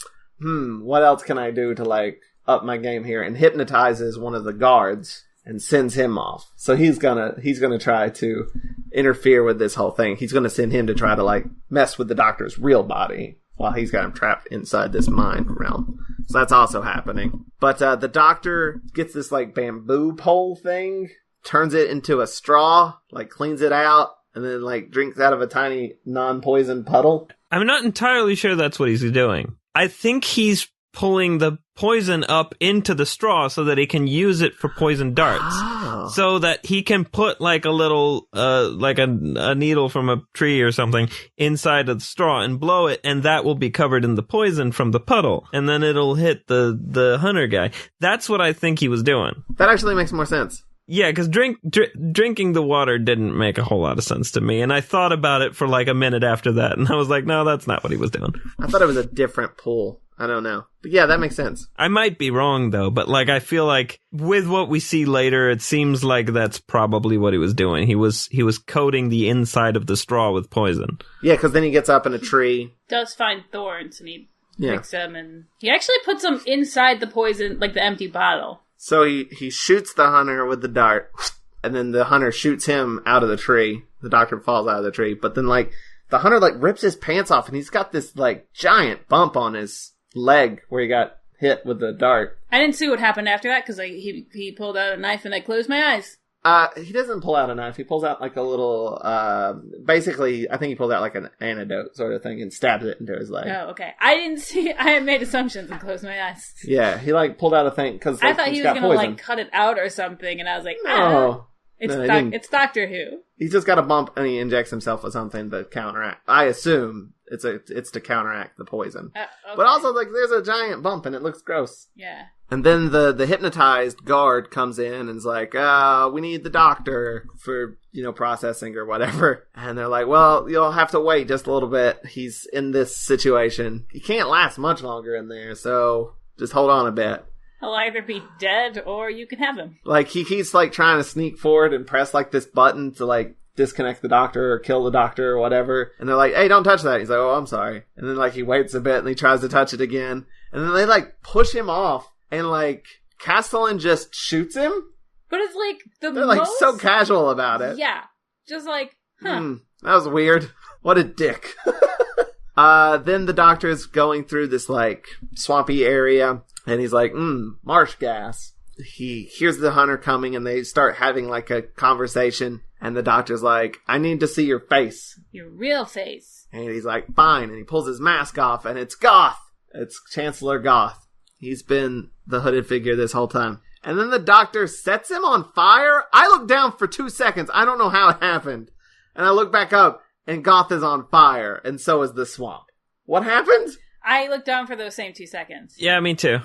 what else can I do to, like, up my game here? And hypnotizes one of the guards and sends him off. So he's gonna try to interfere with this whole thing. He's gonna send him to try to, like, mess with the doctor's real body while he's got him trapped inside this mind realm. So that's also happening. But the doctor gets this, like, bamboo pole thing, turns it into a straw, like, cleans it out, and then, like, drinks out of a tiny non-poison puddle. I'm not entirely sure that's what he's doing. I think he's pulling the poison up into the straw so that he can use it for poison darts. Oh. So that he can put, like, a little, like a needle from a tree or something inside of the straw and blow it, and that will be covered in the poison from the puddle. And then it'll hit the hunter guy. That's what I think he was doing. That actually makes more sense. Yeah, because drinking the water didn't make a whole lot of sense to me, and I thought about it for like a minute after that, and I was like, no, that's not what he was doing. I thought it was a different pull. I don't know. But yeah, that makes sense. I might be wrong, though, but like I feel like with what we see later, it seems like that's probably what he was doing. He was coating the inside of the straw with poison. Yeah, because then he gets up in a tree. Does find thorns, and he picks them, and he actually puts them inside the poison, like the empty bottle. So he shoots the hunter with the dart, and then the hunter shoots him out of the tree. The doctor falls out of the tree, but then, like, the hunter, like, rips his pants off, and he's got this, like, giant bump on his leg where he got hit with the dart. I didn't see what happened after that, because he pulled out a knife, and I closed my eyes. He doesn't pull out a knife. He pulls out, like, a little, basically, I think he pulled out, like, an antidote sort of thing and stabs it into his leg. Oh, okay. I made assumptions and closed my eyes. Yeah, he, like, pulled out a thing, because, like, I thought he was going to, like, cut it out or something, and I was like, no. It's Doctor Who. He's just got a bump, and he injects himself with something to counteract. I assume it's to counteract the poison. Okay. But also, like, there's a giant bump, and it looks gross. Yeah. And then the hypnotized guard comes in and is like, we need the doctor for, processing or whatever. And they're like, well, you'll have to wait just a little bit. He's in this situation. He can't last much longer in there, so just hold on a bit. He'll either be dead or you can have him. Like, he keeps, like, trying to sneak forward and press, like, this button to, like, disconnect the doctor or kill the doctor or whatever. And they're like, hey, don't touch that. He's like, oh, I'm sorry. And then, like, he waits a bit and he tries to touch it again. And then they, like, push him off and, like, Castellan just shoots him. But it's, like, They're, like, so casual about it. Yeah. Just like, huh. That was weird. What a dick. Then the doctor's going through this, like, swampy area, and he's like, marsh gas. He hears the hunter coming, and they start having, like, a conversation, and the doctor's like, I need to see your face. Your real face. And he's like, fine, and he pulls his mask off, and it's Goth. It's Chancellor Goth. He's been the hooded figure this whole time. And then the doctor sets him on fire. I looked down for 2 seconds. I don't know how it happened. And I look back up, and Goth is on fire, and so is the swamp. What happened? I looked down for those same 2 seconds. Yeah, me too.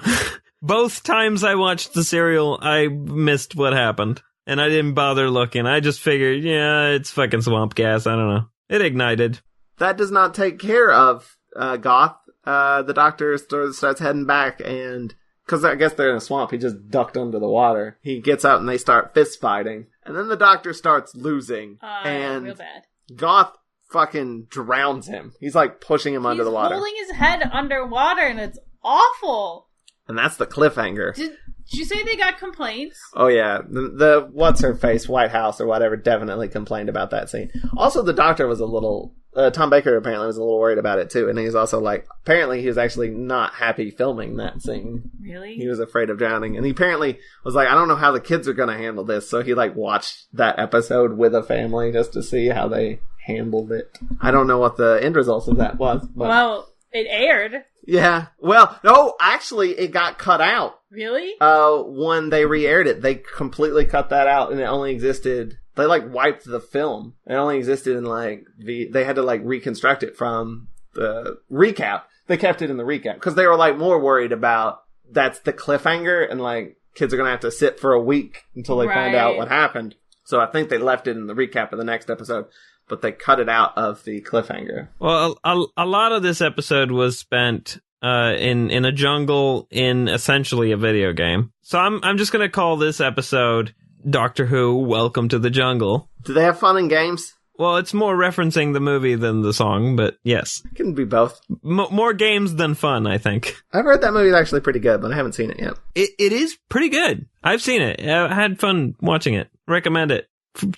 Both times I watched the serial, I missed what happened. And I didn't bother looking. I just figured, yeah, it's fucking swamp gas. I don't know. It ignited. That does not take care of Goth. The doctor starts heading back, and because I guess they're in a swamp, he just ducked under the water. He gets out and they start fist fighting. And then the doctor starts losing. And real bad. Goth fucking drowns him. He's like pushing him under the water. He's holding his head underwater, and it's awful. And that's the cliffhanger. Did you say they got complaints? Oh yeah, the what's-her-face White House or whatever definitely complained about that scene. Also, the doctor was a little... Tom Baker apparently was a little worried about it too, and he's also like... Apparently he was actually not happy filming that scene. Really? He was afraid of drowning, and he apparently was like, I don't know how the kids are gonna handle this, so he like watched that episode with a family just to see how they handled it. I don't know what the end results of that was, but... Well, it aired. Yeah. Well, no, actually, it got cut out. Really? When they re-aired it, they completely cut that out, and it only existed... They, like, wiped the film. It only existed in, like, they had to, like, reconstruct it from the recap. They kept it in the recap, because they were, like, more worried about that's the cliffhanger, and, like, kids are gonna have to sit for a week until they find out what happened. So I think they left it in the recap of the next episode, but they cut it out of the cliffhanger. Well, a lot of this episode was spent in a jungle in essentially a video game. So I'm just gonna call this episode Doctor Who, Welcome to the Jungle. Do they have fun in games? Well, it's more referencing the movie than the song, but yes. It can be both. More games than fun, I think. I've heard that movie is actually pretty good, but I haven't seen it yet. It is pretty good. I've seen it. I had fun watching it. Recommend it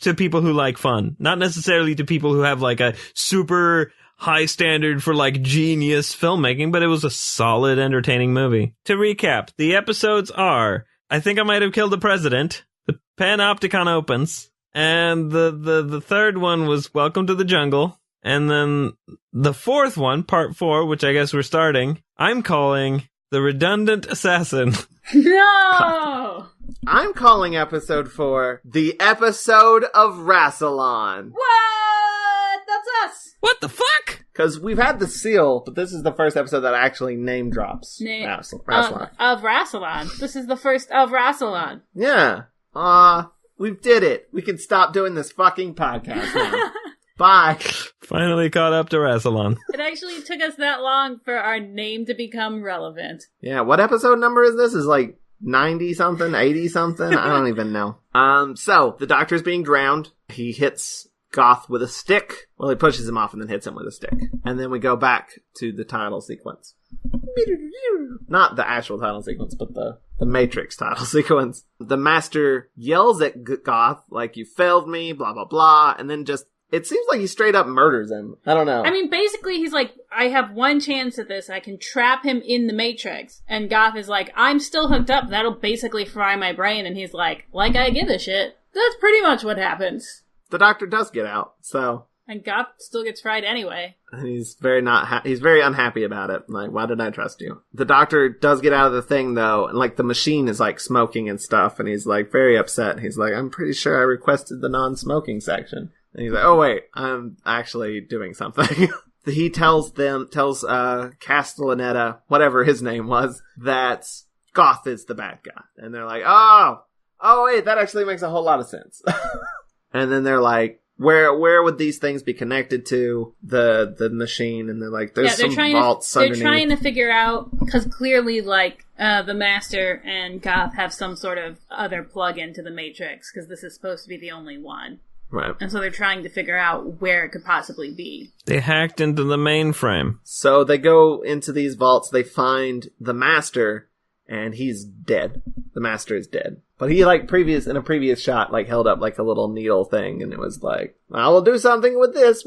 to people who like fun. Not necessarily to people who have like a super high standard for like genius filmmaking, but it was a solid, entertaining movie. To recap, the episodes are I Think I Might Have Killed the President, The Panopticon Opens, and the third one was Welcome to the Jungle. And then the fourth one, part 4, which I guess we're starting, I'm calling The Redundant Assassin. No! I'm calling episode 4 The Episode of Rassilon. What? That's us! What the fuck? Because we've had the seal, but this is the first episode that actually name drops Rassilon. Of Rassilon. This is the first of Rassilon. Yeah. We did it. We can stop doing this fucking podcast now. Bye. Finally caught up to Rassilon. It actually took us that long for our name to become relevant. Yeah, what episode number is this? Is like 90-something, 80-something? I don't even know. So, the doctor's being drowned. He hits Goth with a stick. Well, he pushes him off and then hits him with a stick. And then we go back to the title sequence. Not the actual title sequence, but the Matrix title sequence. The Master yells at Goth, like, you failed me, blah, blah, blah, and then just... It seems like he straight up murders him. I don't know. I mean, basically, he's like, I have one chance at this. I can trap him in the Matrix. And Goth is like, I'm still hooked up. That'll basically fry my brain. And he's like I give a shit. That's pretty much what happens. The doctor does get out, so... And Goth still gets fried anyway. He's very he's very unhappy about it. Like, why did I trust you? The doctor does get out of the thing, though, and, like, the machine is, like, smoking and stuff, and he's, like, very upset. He's like, I'm pretty sure I requested the non-smoking section. And he's like, oh, wait, I'm actually doing something. He tells Castellaneta, whatever his name was, that Goth is the bad guy. And they're like, oh, wait, that actually makes a whole lot of sense. And then they're like, where would these things be connected to the machine? And they're like, there's some vaults underneath. They're trying to figure out, because clearly, like, the Master and Goth have some sort of other plug-in to the Matrix, because this is supposed to be the only one. Right. And so they're trying to figure out where it could possibly be. They hacked into the mainframe. So they go into these vaults, they find the Master, and he's dead. The Master is dead. But he, like, in a previous shot, like, held up, like, a little needle thing, and it was like, I will do something with this.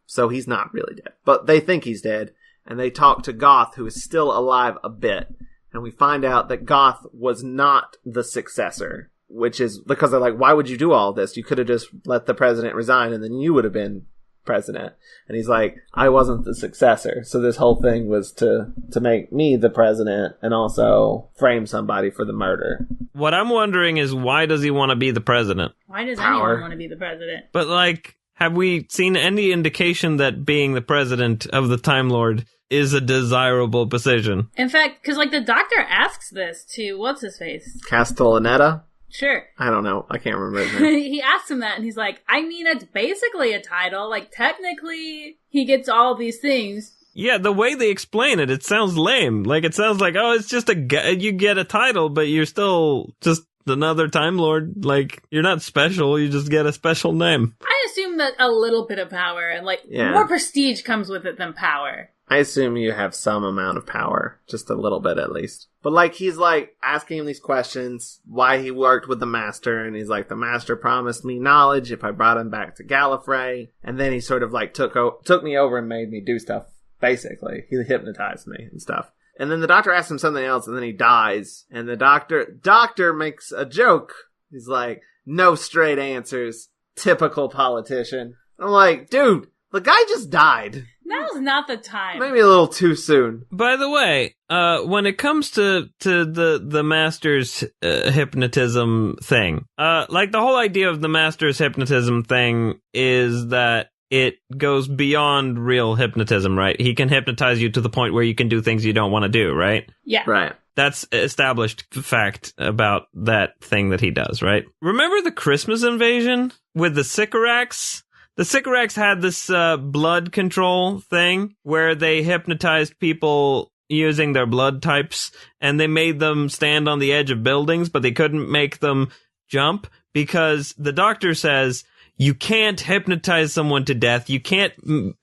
So he's not really dead. But they think he's dead, and they talk to Goth, who is still alive a bit. And we find out that Goth was not the successor. Which is because they're like, why would you do all this? You could have just let the president resign and then you would have been president. And he's like, I wasn't the successor. So this whole thing was to make me the president and also frame somebody for the murder. What I'm wondering is, why does he want to be the president? Why does Power. anyone want to be the president? But, like, have we seen any indication that being the president of the Time Lord is a desirable position? In fact, because, like, the Doctor asks this to, what's-his-face? Castellaneta? Sure. I don't know. I can't remember his name. He asks him that, and he's like, I mean, it's basically a title. Like, technically, he gets all these things. Yeah, the way they explain it, it sounds lame. Like, it sounds like, oh, it's just you get a title, but you're still just another Time Lord. Like, you're not special, you just get a special name. I assume that a little bit of power and, like, more prestige comes with it than power. I assume you have some amount of power. Just a little bit, at least. But, like, he's, like, asking him these questions, why he worked with the Master, and he's like, the Master promised me knowledge if I brought him back to Gallifrey, and then he sort of, like, took me over and made me do stuff, basically. He hypnotized me and stuff. And then the Doctor asks him something else, and then he dies, and the Doctor makes a joke. He's like, no straight answers, typical politician. I'm like, dude, the guy just died. Now's not the time. Maybe a little too soon. By the way, when it comes to the Master's hypnotism thing, like, the whole idea of the Master's hypnotism thing is that it goes beyond real hypnotism, right? He can hypnotize you to the point where you can do things you don't want to do, right? Yeah. Right. That's established fact about that thing that he does, right? Remember the Christmas invasion with the Sycorax? The Sycorax had this blood control thing where they hypnotized people using their blood types, and they made them stand on the edge of buildings, but they couldn't make them jump because the Doctor says you can't hypnotize someone to death. You can't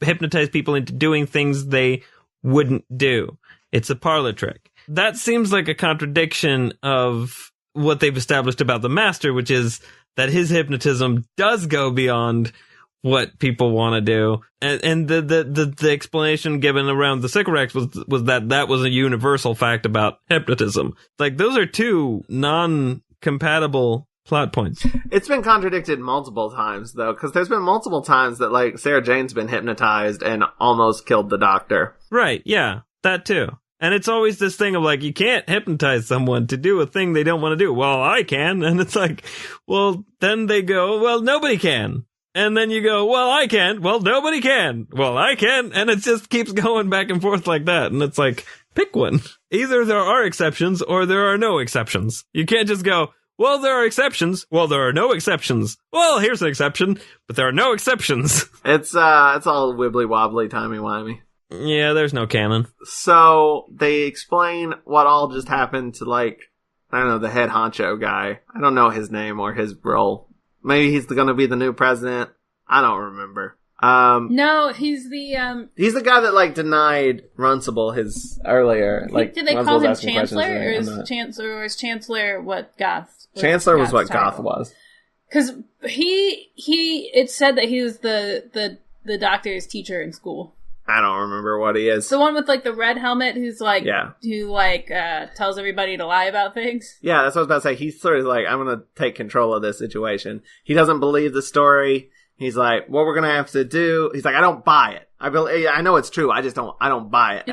hypnotize people into doing things they wouldn't do. It's a parlor trick. That seems like a contradiction of what they've established about the Master, which is that his hypnotism does go beyond what people want to do, and the explanation given around the Sycorax was that was a universal fact about hypnotism. Like, those are two non-compatible plot points. It's been contradicted multiple times, though, because there's been multiple times that, like, Sarah Jane's been hypnotized and almost killed the Doctor. Right, yeah, that too. And it's always this thing of, like, you can't hypnotize someone to do a thing they don't want to do. Well, I can. And it's like, well, then they go, well, nobody can. And then you go, well, I can. Well, nobody can. Well, I can. And it just keeps going back and forth like that. And it's like, pick one. Either there are exceptions or there are no exceptions. You can't just go, well, there are exceptions. Well, there are no exceptions. Well, here's an exception, but there are no exceptions. It's all wibbly-wobbly, timey-wimey. Yeah, there's no canon. So they explain what all just happened to, like, I don't know, the head honcho guy. I don't know his name or his role. Maybe he's going to be the new president. I don't remember. No, he's the He's the guy that, like, denied Runcible his earlier. Like, did they Runcible's call him asking Chancellor, questions or is Chancellor what Goth? Chancellor was what Goth was. Because it said that he was the Doctor's teacher in school. I don't remember what he is. The one with, like, the red helmet who's, like, yeah. who, like, tells everybody to lie about things. Yeah, that's what I was about to say. He's sort of like, I'm going to take control of this situation. He doesn't believe the story. He's like, what we're going to have to do. He's like, I don't buy it. I know it's true. I don't buy it.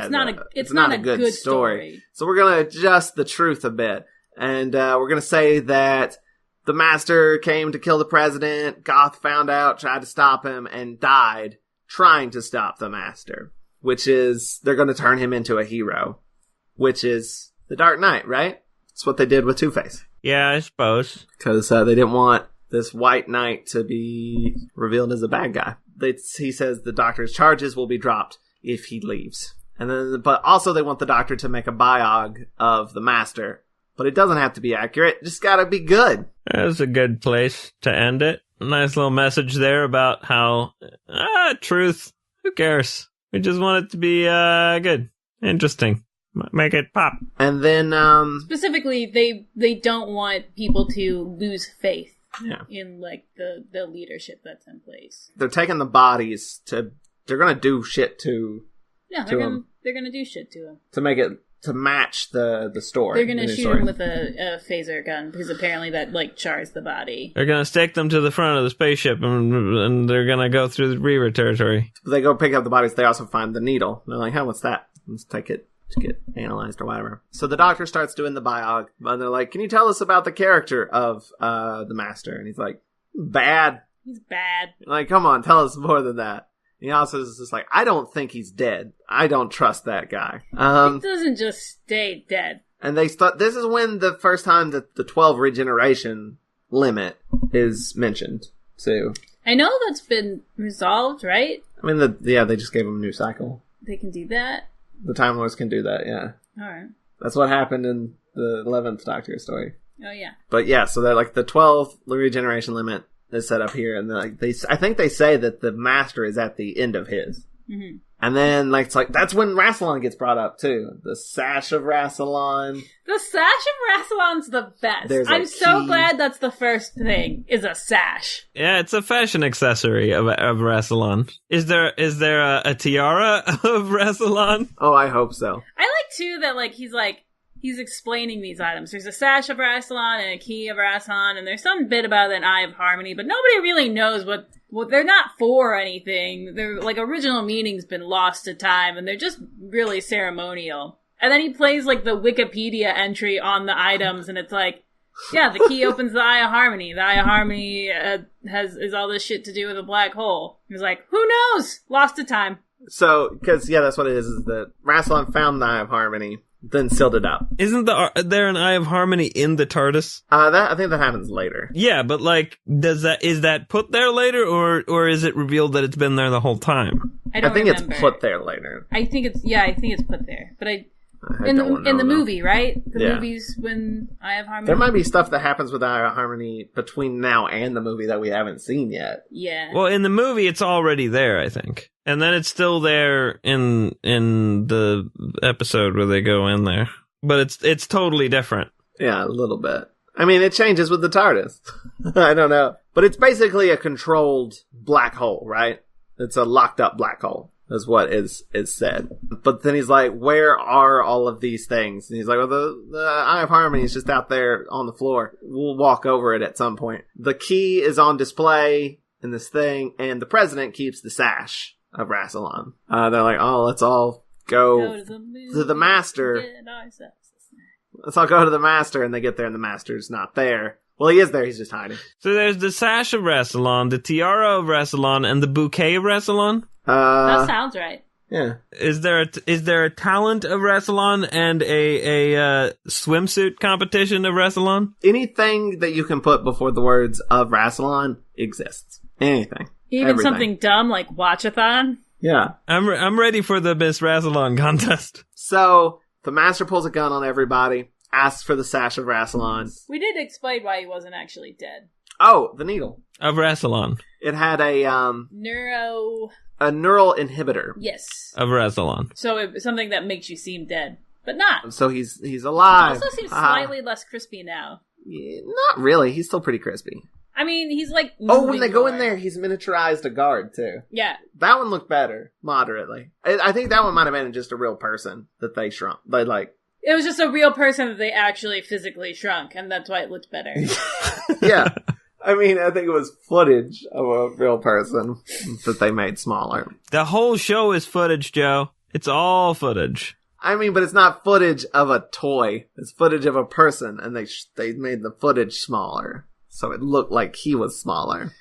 It's not a good story. So we're going to adjust the truth a bit. And we're going to say that the Master came to kill the president. Goth found out, tried to stop him, and died trying to stop the Master, which is, they're going to turn him into a hero, which is the Dark Knight, right? That's what they did with Two-Face. Yeah, I suppose. Because they didn't want this white knight to be revealed as a bad guy. He says the Doctor's charges will be dropped if he leaves. And then, but also they want the Doctor to make a biog of the Master. But it doesn't have to be accurate. Just gotta be good. That's a good place to end it. Nice little message there about how, truth, who cares? We just want it to be, good. Interesting. Make it pop. And then, specifically, they don't want people to lose faith in, like, the leadership that's in place. They're taking the bodies they're gonna do shit Yeah, they're gonna do shit to him. To make it, to match the story. They're gonna shoot him with a phaser gun, because apparently that, like, chars the body. They're gonna stake them to the front of the spaceship, and they're gonna go through the Reaver territory. They go pick up the bodies, they also find the needle. They're like, what's that? Let's take it to get analyzed or whatever. So the Doctor starts doing the biog, and they're like, can you tell us about the character of the Master? And he's like, bad. He's bad. Like, come on, tell us more than that. He also is just like, I don't think he's dead. I don't trust that guy. He doesn't just stay dead. And this is when the first time that the 12 regeneration limit is mentioned, too. I know that's been resolved, right? I mean, they just gave him a new cycle. They can do that? The Time Lords can do that, yeah. Alright. That's what happened in the 11th Doctor story. Oh, yeah. But yeah, so they're like, the 12 regeneration limit is set up here, and like I think they say that the Master is at the end of his. Mm-hmm. And then, like, it's like, that's when Rassilon gets brought up, too. The Sash of Rassilon. The Sash of Rassilon's the best. I'm so glad that's the first thing, is a sash. Yeah, it's a fashion accessory of Rassilon. Is there a tiara of Rassilon? Oh, I hope so. I like, too, that, like, he's explaining these items. There's a sash of Rassilon and a key of Rassilon, and there's some bit about an Eye of Harmony, but nobody really knows what they're not for anything. Their, like, original meaning's been lost to time, and they're just really ceremonial. And then he plays, like, the Wikipedia entry on the items, and it's like, yeah, the key opens the Eye of Harmony. The Eye of Harmony is all this shit to do with a black hole. He's like, who knows? Lost to time. So, because, yeah, that's what it is that Rassilon found the Eye of Harmony, then sealed it up. Isn't there an Eye of Harmony in the TARDIS? I think that happens later. Yeah, but like, is that put there later, or is it revealed that it's been there the whole time? I think it's put there later. I think it's put there. But in the movie, right? The movies when Eye of Harmony. There might be stuff that happens with Eye of Harmony between now and the movie that we haven't seen yet. Yeah. Well, in the movie, it's already there, I think. And then it's still there in the episode where they go in there. But it's totally different. Yeah, a little bit. I mean, it changes with the TARDIS. I don't know. But it's basically a controlled black hole, right? It's a locked up black hole, is what is said. But then he's like, where are all of these things? And he's like, well, the Eye of Harmony is just out there on the floor. We'll walk over it at some point. The key is on display in this thing, and the president keeps the sash of Rassilon. They're like, oh, let's all go to the Master. Let's all go to the Master, and they get there, and the Master's not there. Well, he is there, he's just hiding. So there's the sash of Rassilon, the tiara of Rassilon, and the bouquet of Rassilon? That sounds right. Yeah. Is there a talent of Rassilon and a swimsuit competition of Rassilon? Anything that you can put before the words of Rassilon exists. Anything. Even everything. Something dumb like Watch-A-Thon? Yeah. I'm ready for the Miss Rassilon contest. So, the Master pulls a gun on everybody, asks for the sash of Rassilon. We did explain why he wasn't actually dead. Oh, the needle. Of Rassilon. It had a, neural inhibitor. Yes. Of Rassilon. So it's something that makes you seem dead. But not. So he's alive. He also seems slightly less crispy now. Yeah, not really. He's still pretty crispy. I mean, he's like... Oh, when they go in there, he's miniaturized a guard, too. Yeah. That one looked better, moderately. I think that one might have been just a real person that they shrunk. It was just a real person that they actually physically shrunk, and that's why it looked better. Yeah. I mean, I think it was footage of a real person that they made smaller. The whole show is footage, Joe. It's all footage. I mean, but it's not footage of a toy. It's footage of a person, and they made the footage smaller. So it looked like he was smaller.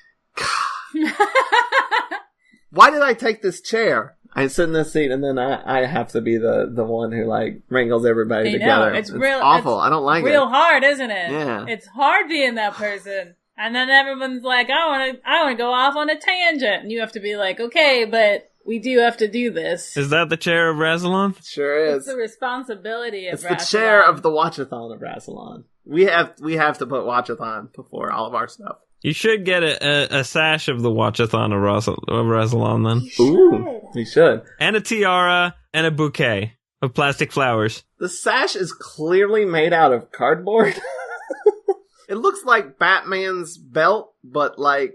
Why did I take this chair? I sit in this seat, and then I have to be the one who, like, wrangles everybody together. It's real awful. I don't like it. Real hard, isn't it? Yeah. It's hard being that person. And then everyone's like, I want to go off on a tangent. And you have to be like, okay, but we do have to do this. Is that the chair of Rassilon? Sure is. It's the responsibility of It's Rassilon. the chair of the Watch-A-Thon of Rassilon. We have to put Watch-A-Thon before all of our stuff. You should get a sash of the Watch-A-Thon of Rassilon then. Ooh, we should. And a tiara and a bouquet of plastic flowers. The sash is clearly made out of cardboard. It looks like Batman's belt, but like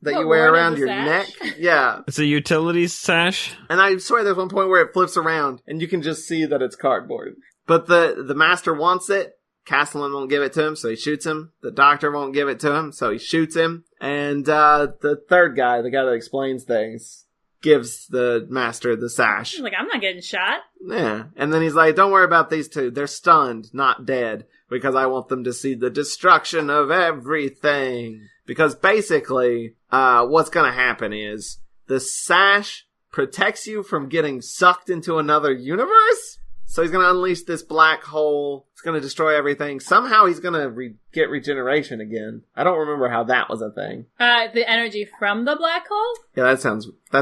that you wear around your neck. Yeah. It's a utilities sash. And I swear there's one point where it flips around and you can just see that it's cardboard. But the master wants it. Castellan won't give it to him, so he shoots him. The doctor won't give it to him, so he shoots him. And the third guy, the guy that explains things, gives the master the sash. He's like, I'm not getting shot. Yeah. And then he's like, don't worry about these two. They're stunned, not dead. Because I want them to see the destruction of everything. Because basically, what's gonna happen is, the sash protects you from getting sucked into another universe? So he's gonna unleash this black hole. It's gonna destroy everything. Somehow he's gonna get regeneration again. I don't remember how that was a thing. The energy from the black hole? Yeah, that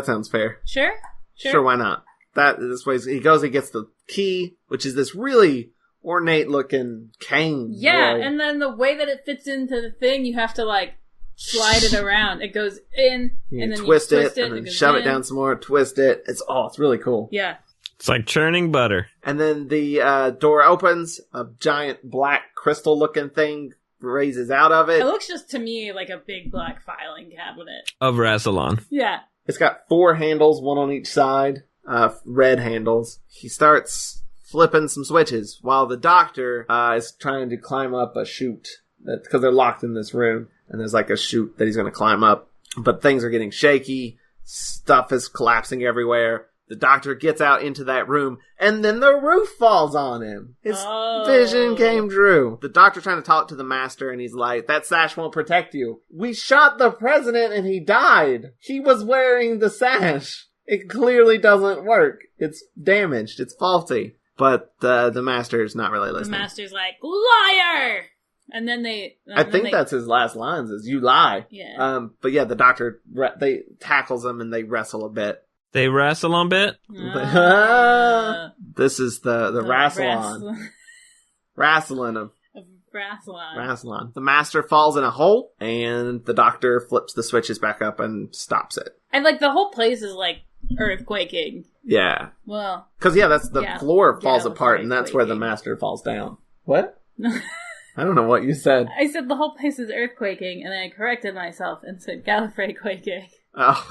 sounds fair. Sure. Sure, why not? This way, he goes, he gets the key, which is this really ornate-looking cane. Yeah, really. and then the way that it fits into the thing, you have to, like, slide it around. It goes in, and then twist you it, twist it, and then goes shove it in. down some more, twist it. It's really cool. Yeah. It's like churning butter. And then the door opens, a giant black crystal-looking thing raises out of it. It looks just to me like a big black filing cabinet. Of Rassilon. Yeah. It's got 4 handles, one on each side, red handles. He starts flipping some switches while the doctor is trying to climb up a chute. Because they're locked in this room, and there's like a chute that he's going to climb up. But things are getting shaky, stuff is collapsing everywhere. The doctor gets out into that room, and then the roof falls on him. His vision came true. The doctor trying to talk to the master, and he's like, that sash won't protect you. We shot the president, and he died. He was wearing the sash. It clearly doesn't work. It's damaged. It's faulty. But the master's not really listening. The master's like, liar! And then I think that's his last lines, is you lie. Yeah. But yeah, the doctor, they tackles him, and they wrestle a bit. They Rassilon bit? This is the Rassilon. Rassilon of Rassilon. Rassilon. The master falls in a hole, and the doctor flips the switches back up and stops it. And, like, the whole place is, like, earthquaking. Yeah. Well. Because, that's the floor falls it was apart, and that's where the master falls down. What? I don't know what you said. I said the whole place is earthquaking, and then I corrected myself and said Gallifrey quaking. Oh.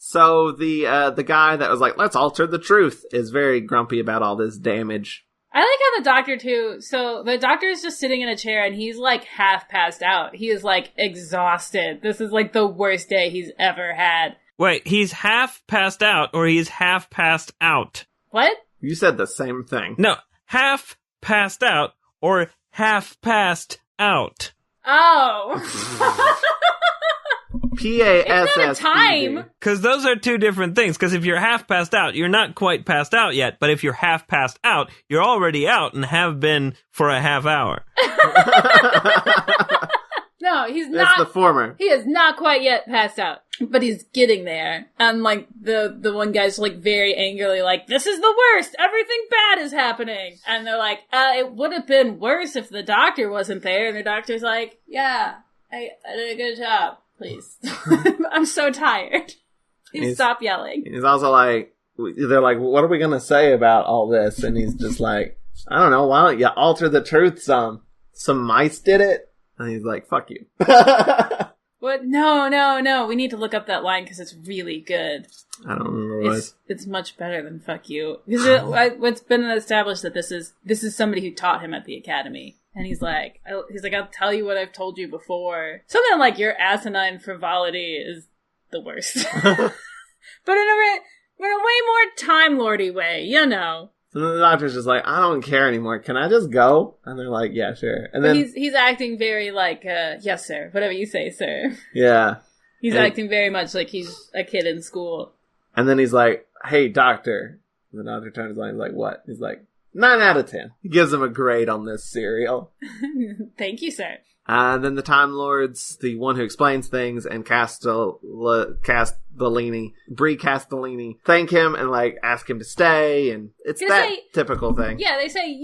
So the guy that was like, let's alter the truth, is very grumpy about all this damage. I like how the doctor, too, so the doctor is just sitting in a chair and he's, like, half passed out. He is, like, exhausted. This is, like, the worst day he's ever had. Wait, he's half passed out or he's half passed out? What? You said the same thing. No, half passed out or half passed out. Oh. PASS. It's not a time. Because those are two different things. Because if you're half passed out, you're not quite passed out yet. But if you're half passed out, you're already out and have been for a half hour. No, he's That's not. the former. He is not quite yet passed out, but he's getting there. And like the one guy's like very angrily like, "This is the worst. Everything bad is happening." And they're like, "It would have been worse if the doctor wasn't there." And the doctor's like, "Yeah, I did a good job. Please, I'm so tired. Please stop yelling." He's also like, they're like, "What are we gonna say about all this?" And he's just like, "I don't know. Why don't you alter the truth some? Some mice did it." And he's like, "Fuck you." What? No. We need to look up that line because it's really good. I don't remember what it was. It's much better than "fuck you." Because it's been established that this is somebody who taught him at the academy, and he's like, "I'll tell you what I've told you before." Something like, "Your asinine frivolity is the worst," but in a way more Time Lordy way, you know. And then the doctor's just like, "I don't care anymore. Can I just go?" And they're like, "Yeah, sure." And then he's acting very like, "Yes, sir. Whatever you say, sir." yeah, He's acting very much like he's a kid in school. and then he's like, "Hey, doctor." And the doctor turns on. He's like, "What?" He's like, 9 out of 10. He gives him a grade on this cereal. Thank you, sir. Then the Time Lords, the one who explains things, and Bree Castellini, thank him and, like, ask him to stay, and it's that typical thing. Yeah, they say,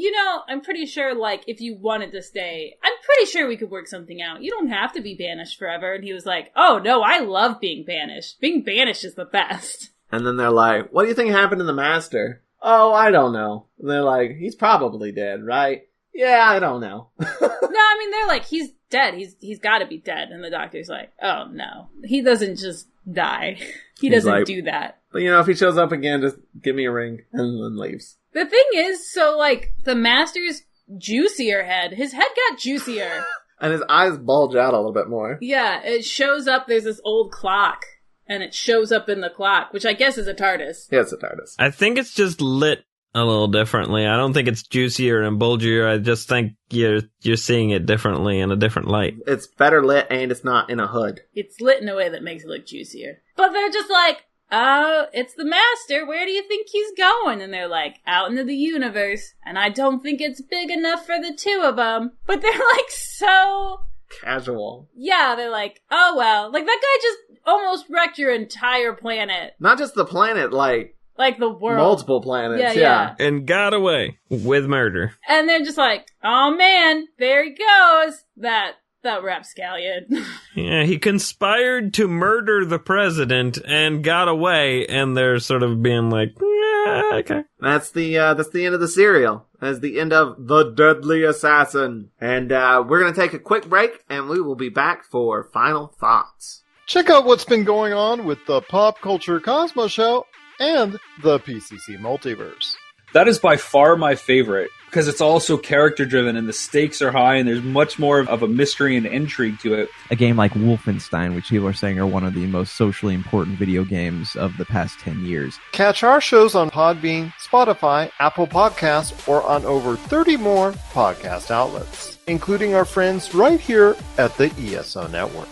I'm pretty sure, like, if you wanted to stay, I'm pretty sure we could work something out. You don't have to be banished forever. And he was like, oh, no, I love being banished. Being banished is the best. And then they're like, what do you think happened to the Master? Oh, I don't know. And they're like, he's probably dead, right? Yeah, I don't know. No, I mean, they're like, he's dead. He's got to be dead. And the doctor's like, oh, no. He doesn't just die. He doesn't do that. But, if he shows up again, just give me a ring, and then leaves. The thing is, so, like, the Master's juicier head. His head got juicier. And his eyes bulge out a little bit more. Yeah, it shows up, there's this old clock. And it shows up in the clock, which I guess is a TARDIS. Yeah, it's a TARDIS. I think it's just lit a little differently. I don't think it's juicier and bulgier. I just think you're seeing it differently in a different light. It's better lit, and it's not in a hood. It's lit in a way that makes it look juicier. But they're just like, oh, it's the Master. Where do you think he's going? And they're like, out into the universe. And I don't think it's big enough for the two of them. But they're like so... casual. Yeah, they're like, oh well. Like, that guy just almost wrecked your entire planet. Not just the planet, like the world. Multiple planets, yeah. And got away with murder. And they're just like, oh man, there he goes. That rapscallion. Yeah, he conspired to murder the president and got away, and they're sort of being like, yeah, okay. That's the end of the serial. That's the end of The Deadly Assassin. And we're going to take a quick break, and we will be back for final thoughts. Check out what's been going on with the Pop Culture Cosmos Show and the PCC Multiverse. That is by far my favorite, because it's also character-driven and the stakes are high and there's much more of a mystery and intrigue to it. A game like Wolfenstein, which people are saying are one of the most socially important video games of the past 10 years. Catch our shows on Podbean, Spotify, Apple Podcasts, or on over 30 more podcast outlets, including our friends right here at the ESO Network.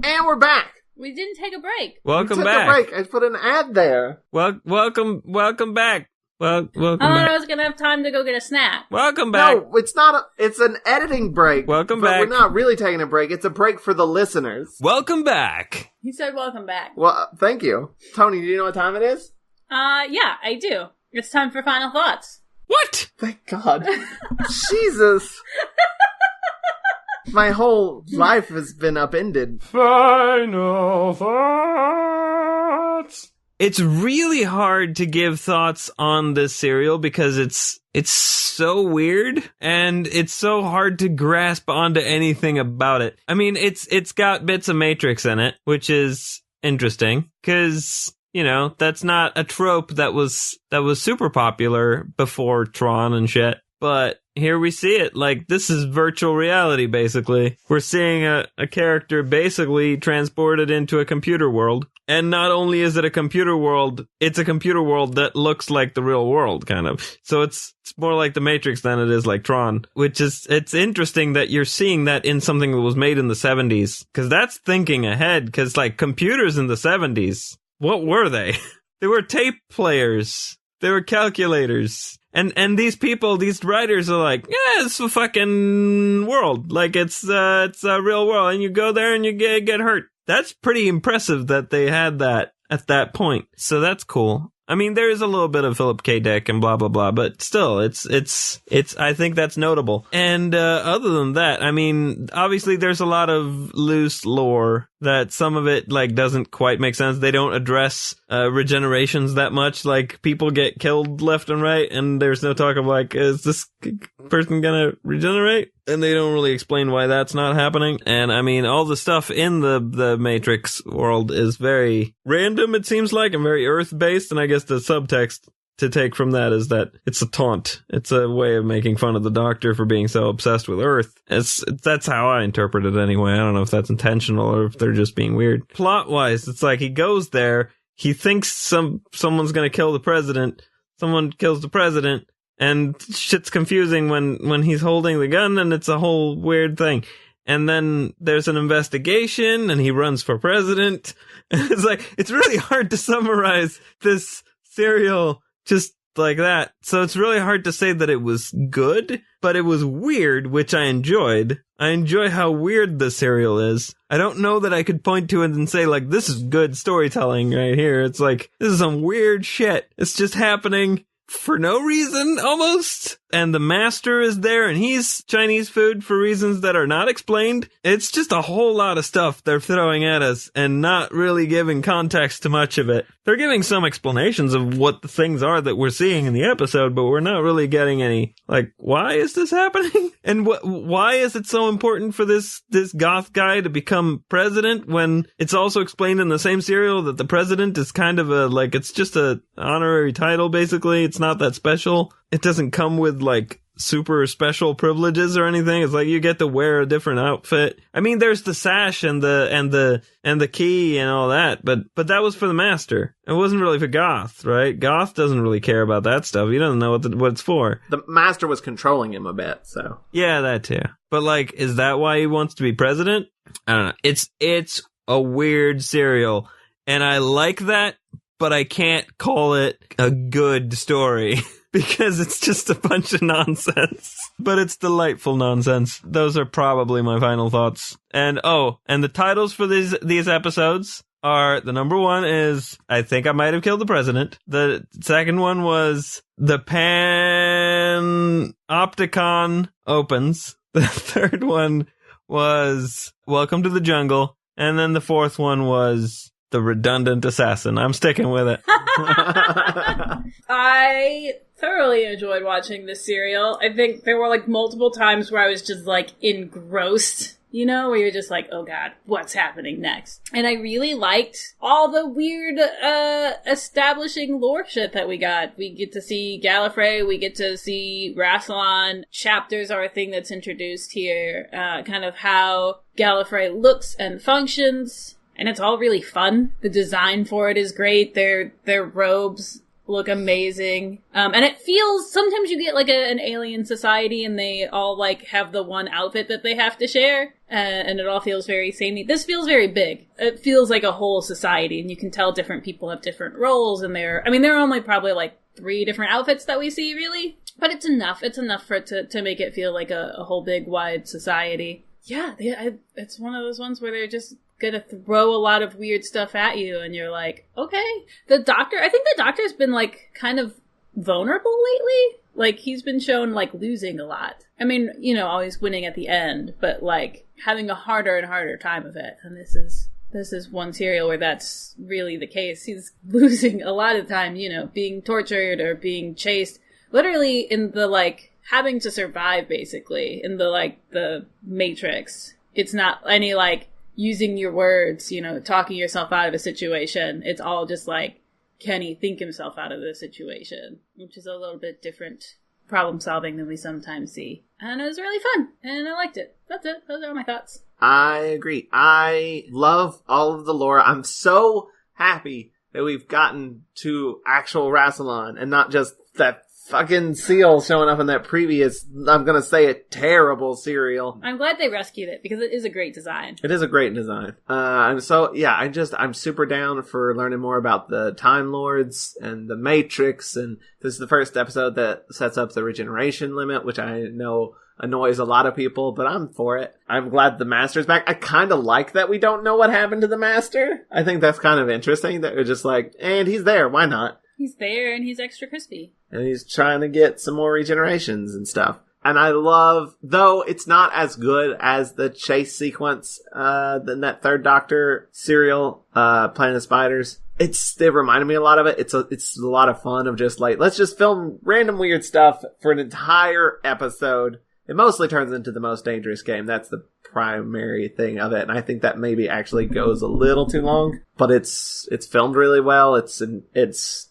And we're back! We didn't take a break. Welcome We back. took a break. I put an ad there. Welcome back. Welcome I thought back. I was gonna have time to go get a snack. Welcome back. No, it's not. It's an editing break. Welcome but back. We're not really taking a break. It's a break for the listeners. Welcome back. He said welcome back. Well, thank you. Tony, do you know what time it is? Yeah, I do. It's time for final thoughts. What? Thank God. Jesus. My whole life has been upended. Final thoughts. It's really hard to give thoughts on this serial because it's so weird and it's so hard to grasp onto anything about it. I mean, it's got bits of Matrix in it, which is interesting because, that's not a trope that was super popular before Tron and shit. But here we see it. Like, this is virtual reality, basically. We're seeing a character basically transported into a computer world. And not only is it a computer world, it's a computer world that looks like the real world, kind of. So it's more like the Matrix than it is like Tron. It's interesting that you're seeing that in something that was made in the 70s. Because that's thinking ahead. Because, like, computers in the 70s, what were they? They were tape players. They were calculators. And these people, these writers are like, yeah, it's a fucking world. Like, it's a real world. And you go there and you get hurt. That's pretty impressive that they had that at that point. So that's cool. I mean, there is a little bit of Philip K. Dick and blah, blah, blah, but still, it's, I think that's notable. And, other than that, I mean, obviously there's a lot of loose lore that some of it, like, doesn't quite make sense. They don't address, regenerations that much. Like, people get killed left and right, and there's no talk of, like, is this person gonna regenerate? And they don't really explain why that's not happening. And, I mean, all the stuff in the Matrix world is very random, it seems like, and very Earth-based, and I guess the subtext to take from that is that it's a taunt. It's a way of making fun of the Doctor for being so obsessed with Earth. That's how I interpret it anyway. I don't know if that's intentional or if they're just being weird. Plot-wise, it's like he goes there, he thinks someone's gonna kill the president, someone kills the president, and shit's confusing when he's holding the gun, and it's a whole weird thing. And then there's an investigation, and he runs for president. It's like, it's really hard to summarize this serial just like that. So it's really hard to say that it was good, but it was weird, which I enjoyed. I enjoy how weird the serial is. I don't know that I could point to it and say, like, this is good storytelling right here. It's like, this is some weird shit. It's just happening for no reason, almost. And the master is there, and he's Chinese food for reasons that are not explained. It's just a whole lot of stuff they're throwing at us and not really giving context to much of it. They're giving some explanations of what the things are that we're seeing in the episode, but we're not really getting any, like, why is this happening? And why is it so important for this goth guy to become president when it's also explained in the same serial that the president is kind of it's just a honorary title, basically. It's not that special. It doesn't come with, like, super special privileges or anything. It's like you get to wear a different outfit. I mean, there's the sash and the key and all that, but that was for the master. It wasn't really for Goth, right? Goth doesn't really care about that stuff. He doesn't know what it's for. The master was controlling him a bit, so. Yeah, that too. But, like, is that why he wants to be president? I don't know. It's a weird serial, and I like that, but I can't call it a good story. Because it's just a bunch of nonsense. But it's delightful nonsense. Those are probably my final thoughts. And the titles for these episodes are, the number one is, I Think I Might Have Killed the President. The second one was, The Panopticon Opens. The third one was, Welcome to the Jungle. And then the fourth one was, The Redundant Assassin. I'm sticking with it. I thoroughly enjoyed watching this serial. I think there were, like, multiple times where I was just, like, engrossed, you know, where you're just like, oh god, what's happening next? And I really liked all the weird establishing lore shit that we got. We get to see Gallifrey, we get to see Rassilon. Chapters are a thing that's introduced here, kind of how Gallifrey looks and functions. And it's all really fun. The design for it is great. Their robes look amazing. And it feels, sometimes you get like an alien society and they all like have the one outfit that they have to share. And it all feels very samey. This feels very big. It feels like a whole society, and you can tell different people have different roles, and there are only probably like 3 different outfits that we see, really. But it's enough. It's enough for it to make it feel like a whole big, wide society. Yeah, it's one of those ones where they're just gonna throw a lot of weird stuff at you, and you're like, okay. I think the Doctor's been, like, kind of vulnerable lately. Like, he's been shown, like, losing a lot. I mean, you know, always winning at the end, but, like, having a harder and harder time of it. And this is one serial where that's really the case. He's losing a lot of time, you know, being tortured or being chased. Literally in the, like, having to survive, basically, in the, like, the Matrix. It's not any, like, using your words, you know, talking yourself out of a situation. It's all just like, can he think himself out of the situation? Which is a little bit different problem solving than we sometimes see. And it was really fun, and I liked it. That's it. Those are my thoughts. I agree. I love all of the lore. I'm so happy that we've gotten to actual Rassilon and not just that fucking seal showing up in that previous, I'm gonna say it, terrible serial. I'm glad they rescued it, because it is a great design. It is a great design. I'm super down for learning more about the Time Lords and the Matrix, and this is the first episode that sets up the regeneration limit, which I know annoys a lot of people, but I'm for it. I'm glad the Master's back. I kind of like that we don't know what happened to the Master. I think that's kind of interesting, that we're just like, and he's there, why not? He's there, and he's extra crispy. And he's trying to get some more regenerations and stuff. And I love, though it's not as good as the chase sequence than that Third Doctor serial, Planet of Spiders. It reminded me a lot of it. It's a lot of fun of just like, let's just film random weird stuff for an entire episode. It mostly turns into The Most Dangerous Game. That's the primary thing of it. And I think that maybe actually goes a little too long. But it's filmed really well. It's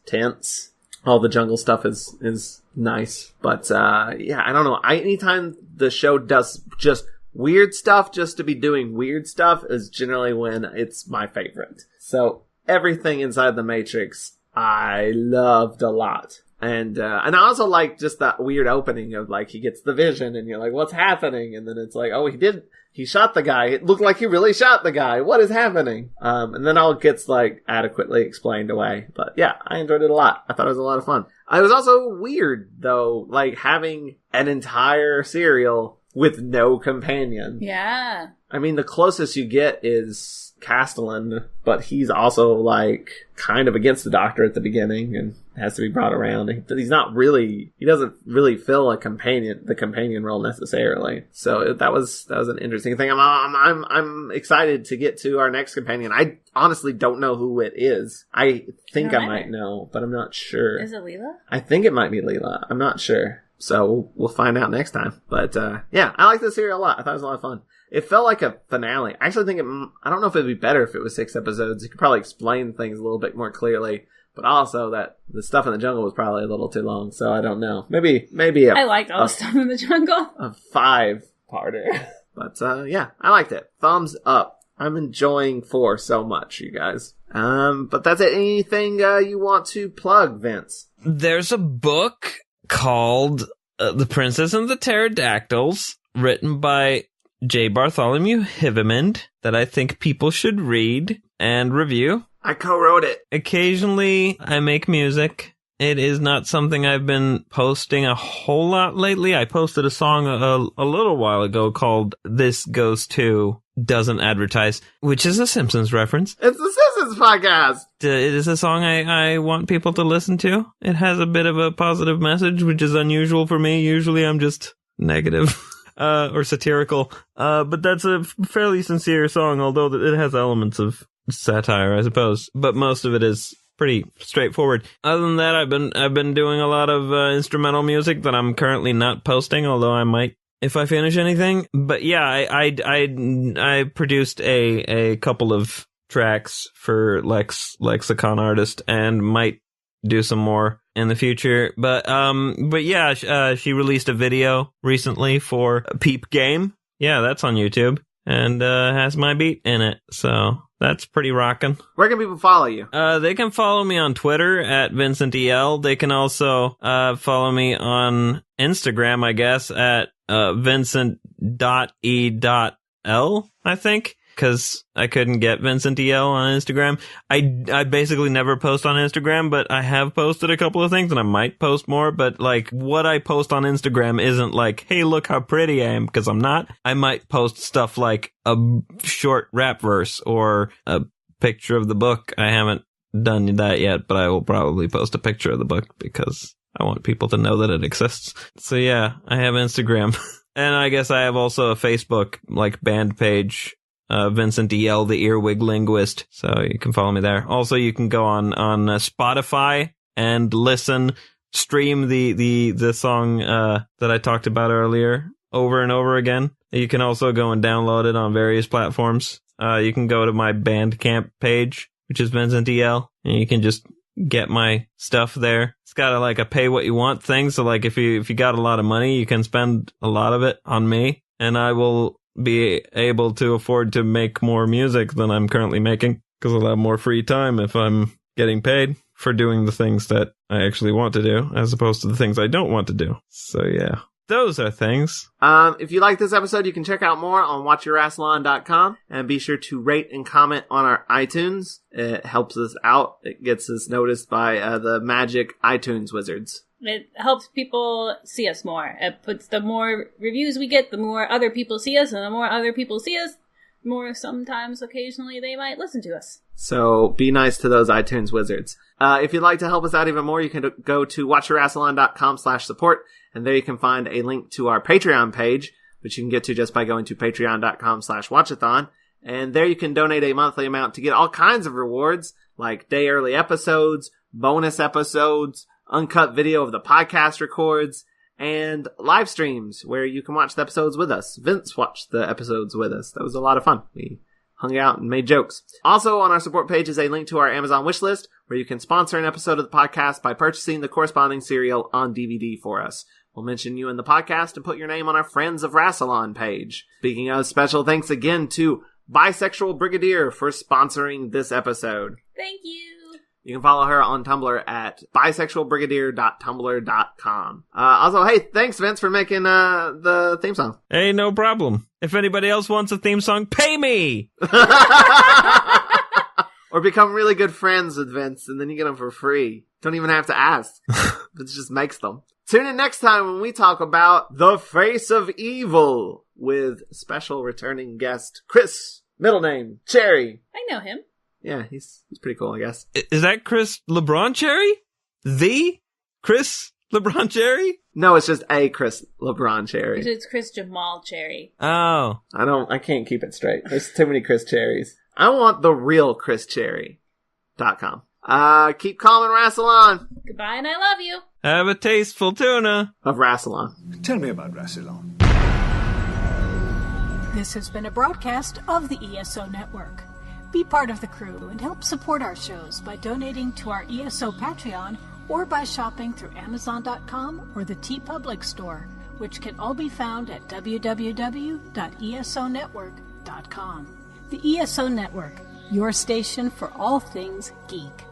tense. All the jungle stuff is nice. But yeah, I don't know. Anytime the show does just weird stuff just to be doing weird stuff is generally when it's my favorite. So everything inside the Matrix I loved a lot. And I also like just that weird opening of like he gets the vision and you're like, what's happening? And then it's like, oh, he did he shot the guy. It looked like he really shot the guy. What is happening? And then all gets, like, adequately explained away. But yeah, I enjoyed it a lot. I thought it was a lot of fun. It was also weird, though, like, having an entire serial with no companion. Yeah. I mean, the closest you get is Castellan, but he's also, like, kind of against the Doctor at the beginning and has to be brought around. He's not really, he doesn't really fill the companion role necessarily. So that was an interesting thing. I'm excited to get to our next companion. I honestly don't know who it is. I think I might know, but I'm not sure. Is it Leela? I think it might be Leela. I'm not sure. So we'll find out next time. But yeah, I like this serial a lot. I thought it was a lot of fun. It felt like a finale. I actually think I don't know if it'd be better if it was 6 episodes. You could probably explain things a little bit more clearly. But also that the stuff in the jungle was probably a little too long. So I don't know. Maybe I liked all the stuff in the jungle. A 5-parter. But yeah, I liked it. Thumbs up. I'm enjoying 4 so much, you guys. But that's it. Anything you want to plug, Vince? There's a book called The Princess and the Pterodactyls, written by J. Bartholomew Hivemond, that I think people should read and review. I co-wrote it. Occasionally, I make music. It is not something I've been posting a whole lot lately. I posted a song a little while ago called This Goes To Doesn't Advertise, which is a Simpsons reference. It's the Simpsons podcast. It is a song I want people to listen to. It has a bit of a positive message, which is unusual for me. Usually I'm just negative or satirical. But that's a fairly sincere song, although it has elements of satire, I suppose. But most of it is pretty straightforward. Other than that, I've been doing a lot of instrumental music that I'm currently not posting, although I might if I finish anything. But yeah, I produced a couple of tracks for Lexicon Artist and might do some more in the future. But yeah, she released a video recently for Peep Game. Yeah, that's on YouTube and has my beat in it. So that's pretty rockin'. Where can people follow you? They can follow me on Twitter at Vincent E.L. They can also follow me on Instagram, I guess, at Vincent.E.L, I think, because I couldn't get Vincent E.L on Instagram. I basically never post on Instagram, but I have posted a couple of things, and I might post more, but, like, what I post on Instagram isn't like, hey, look how pretty I am, because I'm not. I might post stuff like a short rap verse or a picture of the book. I haven't done that yet, but I will probably post a picture of the book because I want people to know that it exists. So yeah, I have Instagram. And I guess I have also a Facebook, like, band page, Vincent E.L, the Earwig Linguist. So you can follow me there. Also, you can go on Spotify and stream the song that I talked about earlier over and over again. You can also go and download it on various platforms. You can go to my Bandcamp page, which is Vincent E.L, and you can just get my stuff there. It's got a pay what you want thing. So like if you got a lot of money, you can spend a lot of it on me, and I will be able to afford to make more music than I'm currently making, because I'll have more free time if I'm getting paid for doing the things that I actually want to do, as opposed to the things I don't want to do. So yeah, those are things. If you like this episode, you can check out more on Watch-A-Rassilon.com, and be sure to rate and comment on our iTunes. It helps us out. It gets us noticed by the magic iTunes wizards. It helps people see us more. It puts the more reviews we get, the more other people see us, and the more other people see us, the more sometimes, occasionally, they might listen to us. So be nice to those iTunes wizards. If you'd like to help us out even more, you can go to watcherassilon.com/support, and there you can find a link to our Patreon page, which you can get to just by going to patreon.com/watchathon. And there you can donate a monthly amount to get all kinds of rewards, like day early episodes, bonus episodes, uncut video of the podcast records, and live streams where you can watch the episodes with us. Vince watched the episodes with us. That was a lot of fun. We hung out and made jokes. Also on our support page is a link to our Amazon wishlist, where you can sponsor an episode of the podcast by purchasing the corresponding serial on DVD for us. We'll mention you in the podcast and put your name on our Friends of Rassilon page. Speaking of, special thanks again to Bisexual Brigadier for sponsoring this episode. Thank you! You can follow her on Tumblr at bisexualbrigadier.tumblr.com. Also, hey, thanks, Vince, for making the theme song. Hey, no problem. If anybody else wants a theme song, pay me! Or become really good friends with Vince, and then you get them for free. Don't even have to ask. Vince just makes them. Tune in next time when we talk about The Face of Evil with special returning guest Chris, middle name Cherry. I know him. Yeah, he's pretty cool, I guess. Is that Chris LeBron Cherry? The Chris LeBron Cherry? No, it's just a Chris LeBron Cherry. It's Chris Jamal Cherry. Oh. I can't keep it straight. There's too many Chris Cherries. I want the real ChrisCherry.com. Keep calm and Rassilon. Goodbye and I love you. Have a tasteful tuna. Of Rassilon. Tell me about Rassilon. This has been a broadcast of the ESO Network. Be part of the crew and help support our shows by donating to our ESO Patreon or by shopping through Amazon.com or the TeePublic store, which can all be found at www.esonetwork.com. The ESO Network, your station for all things geek.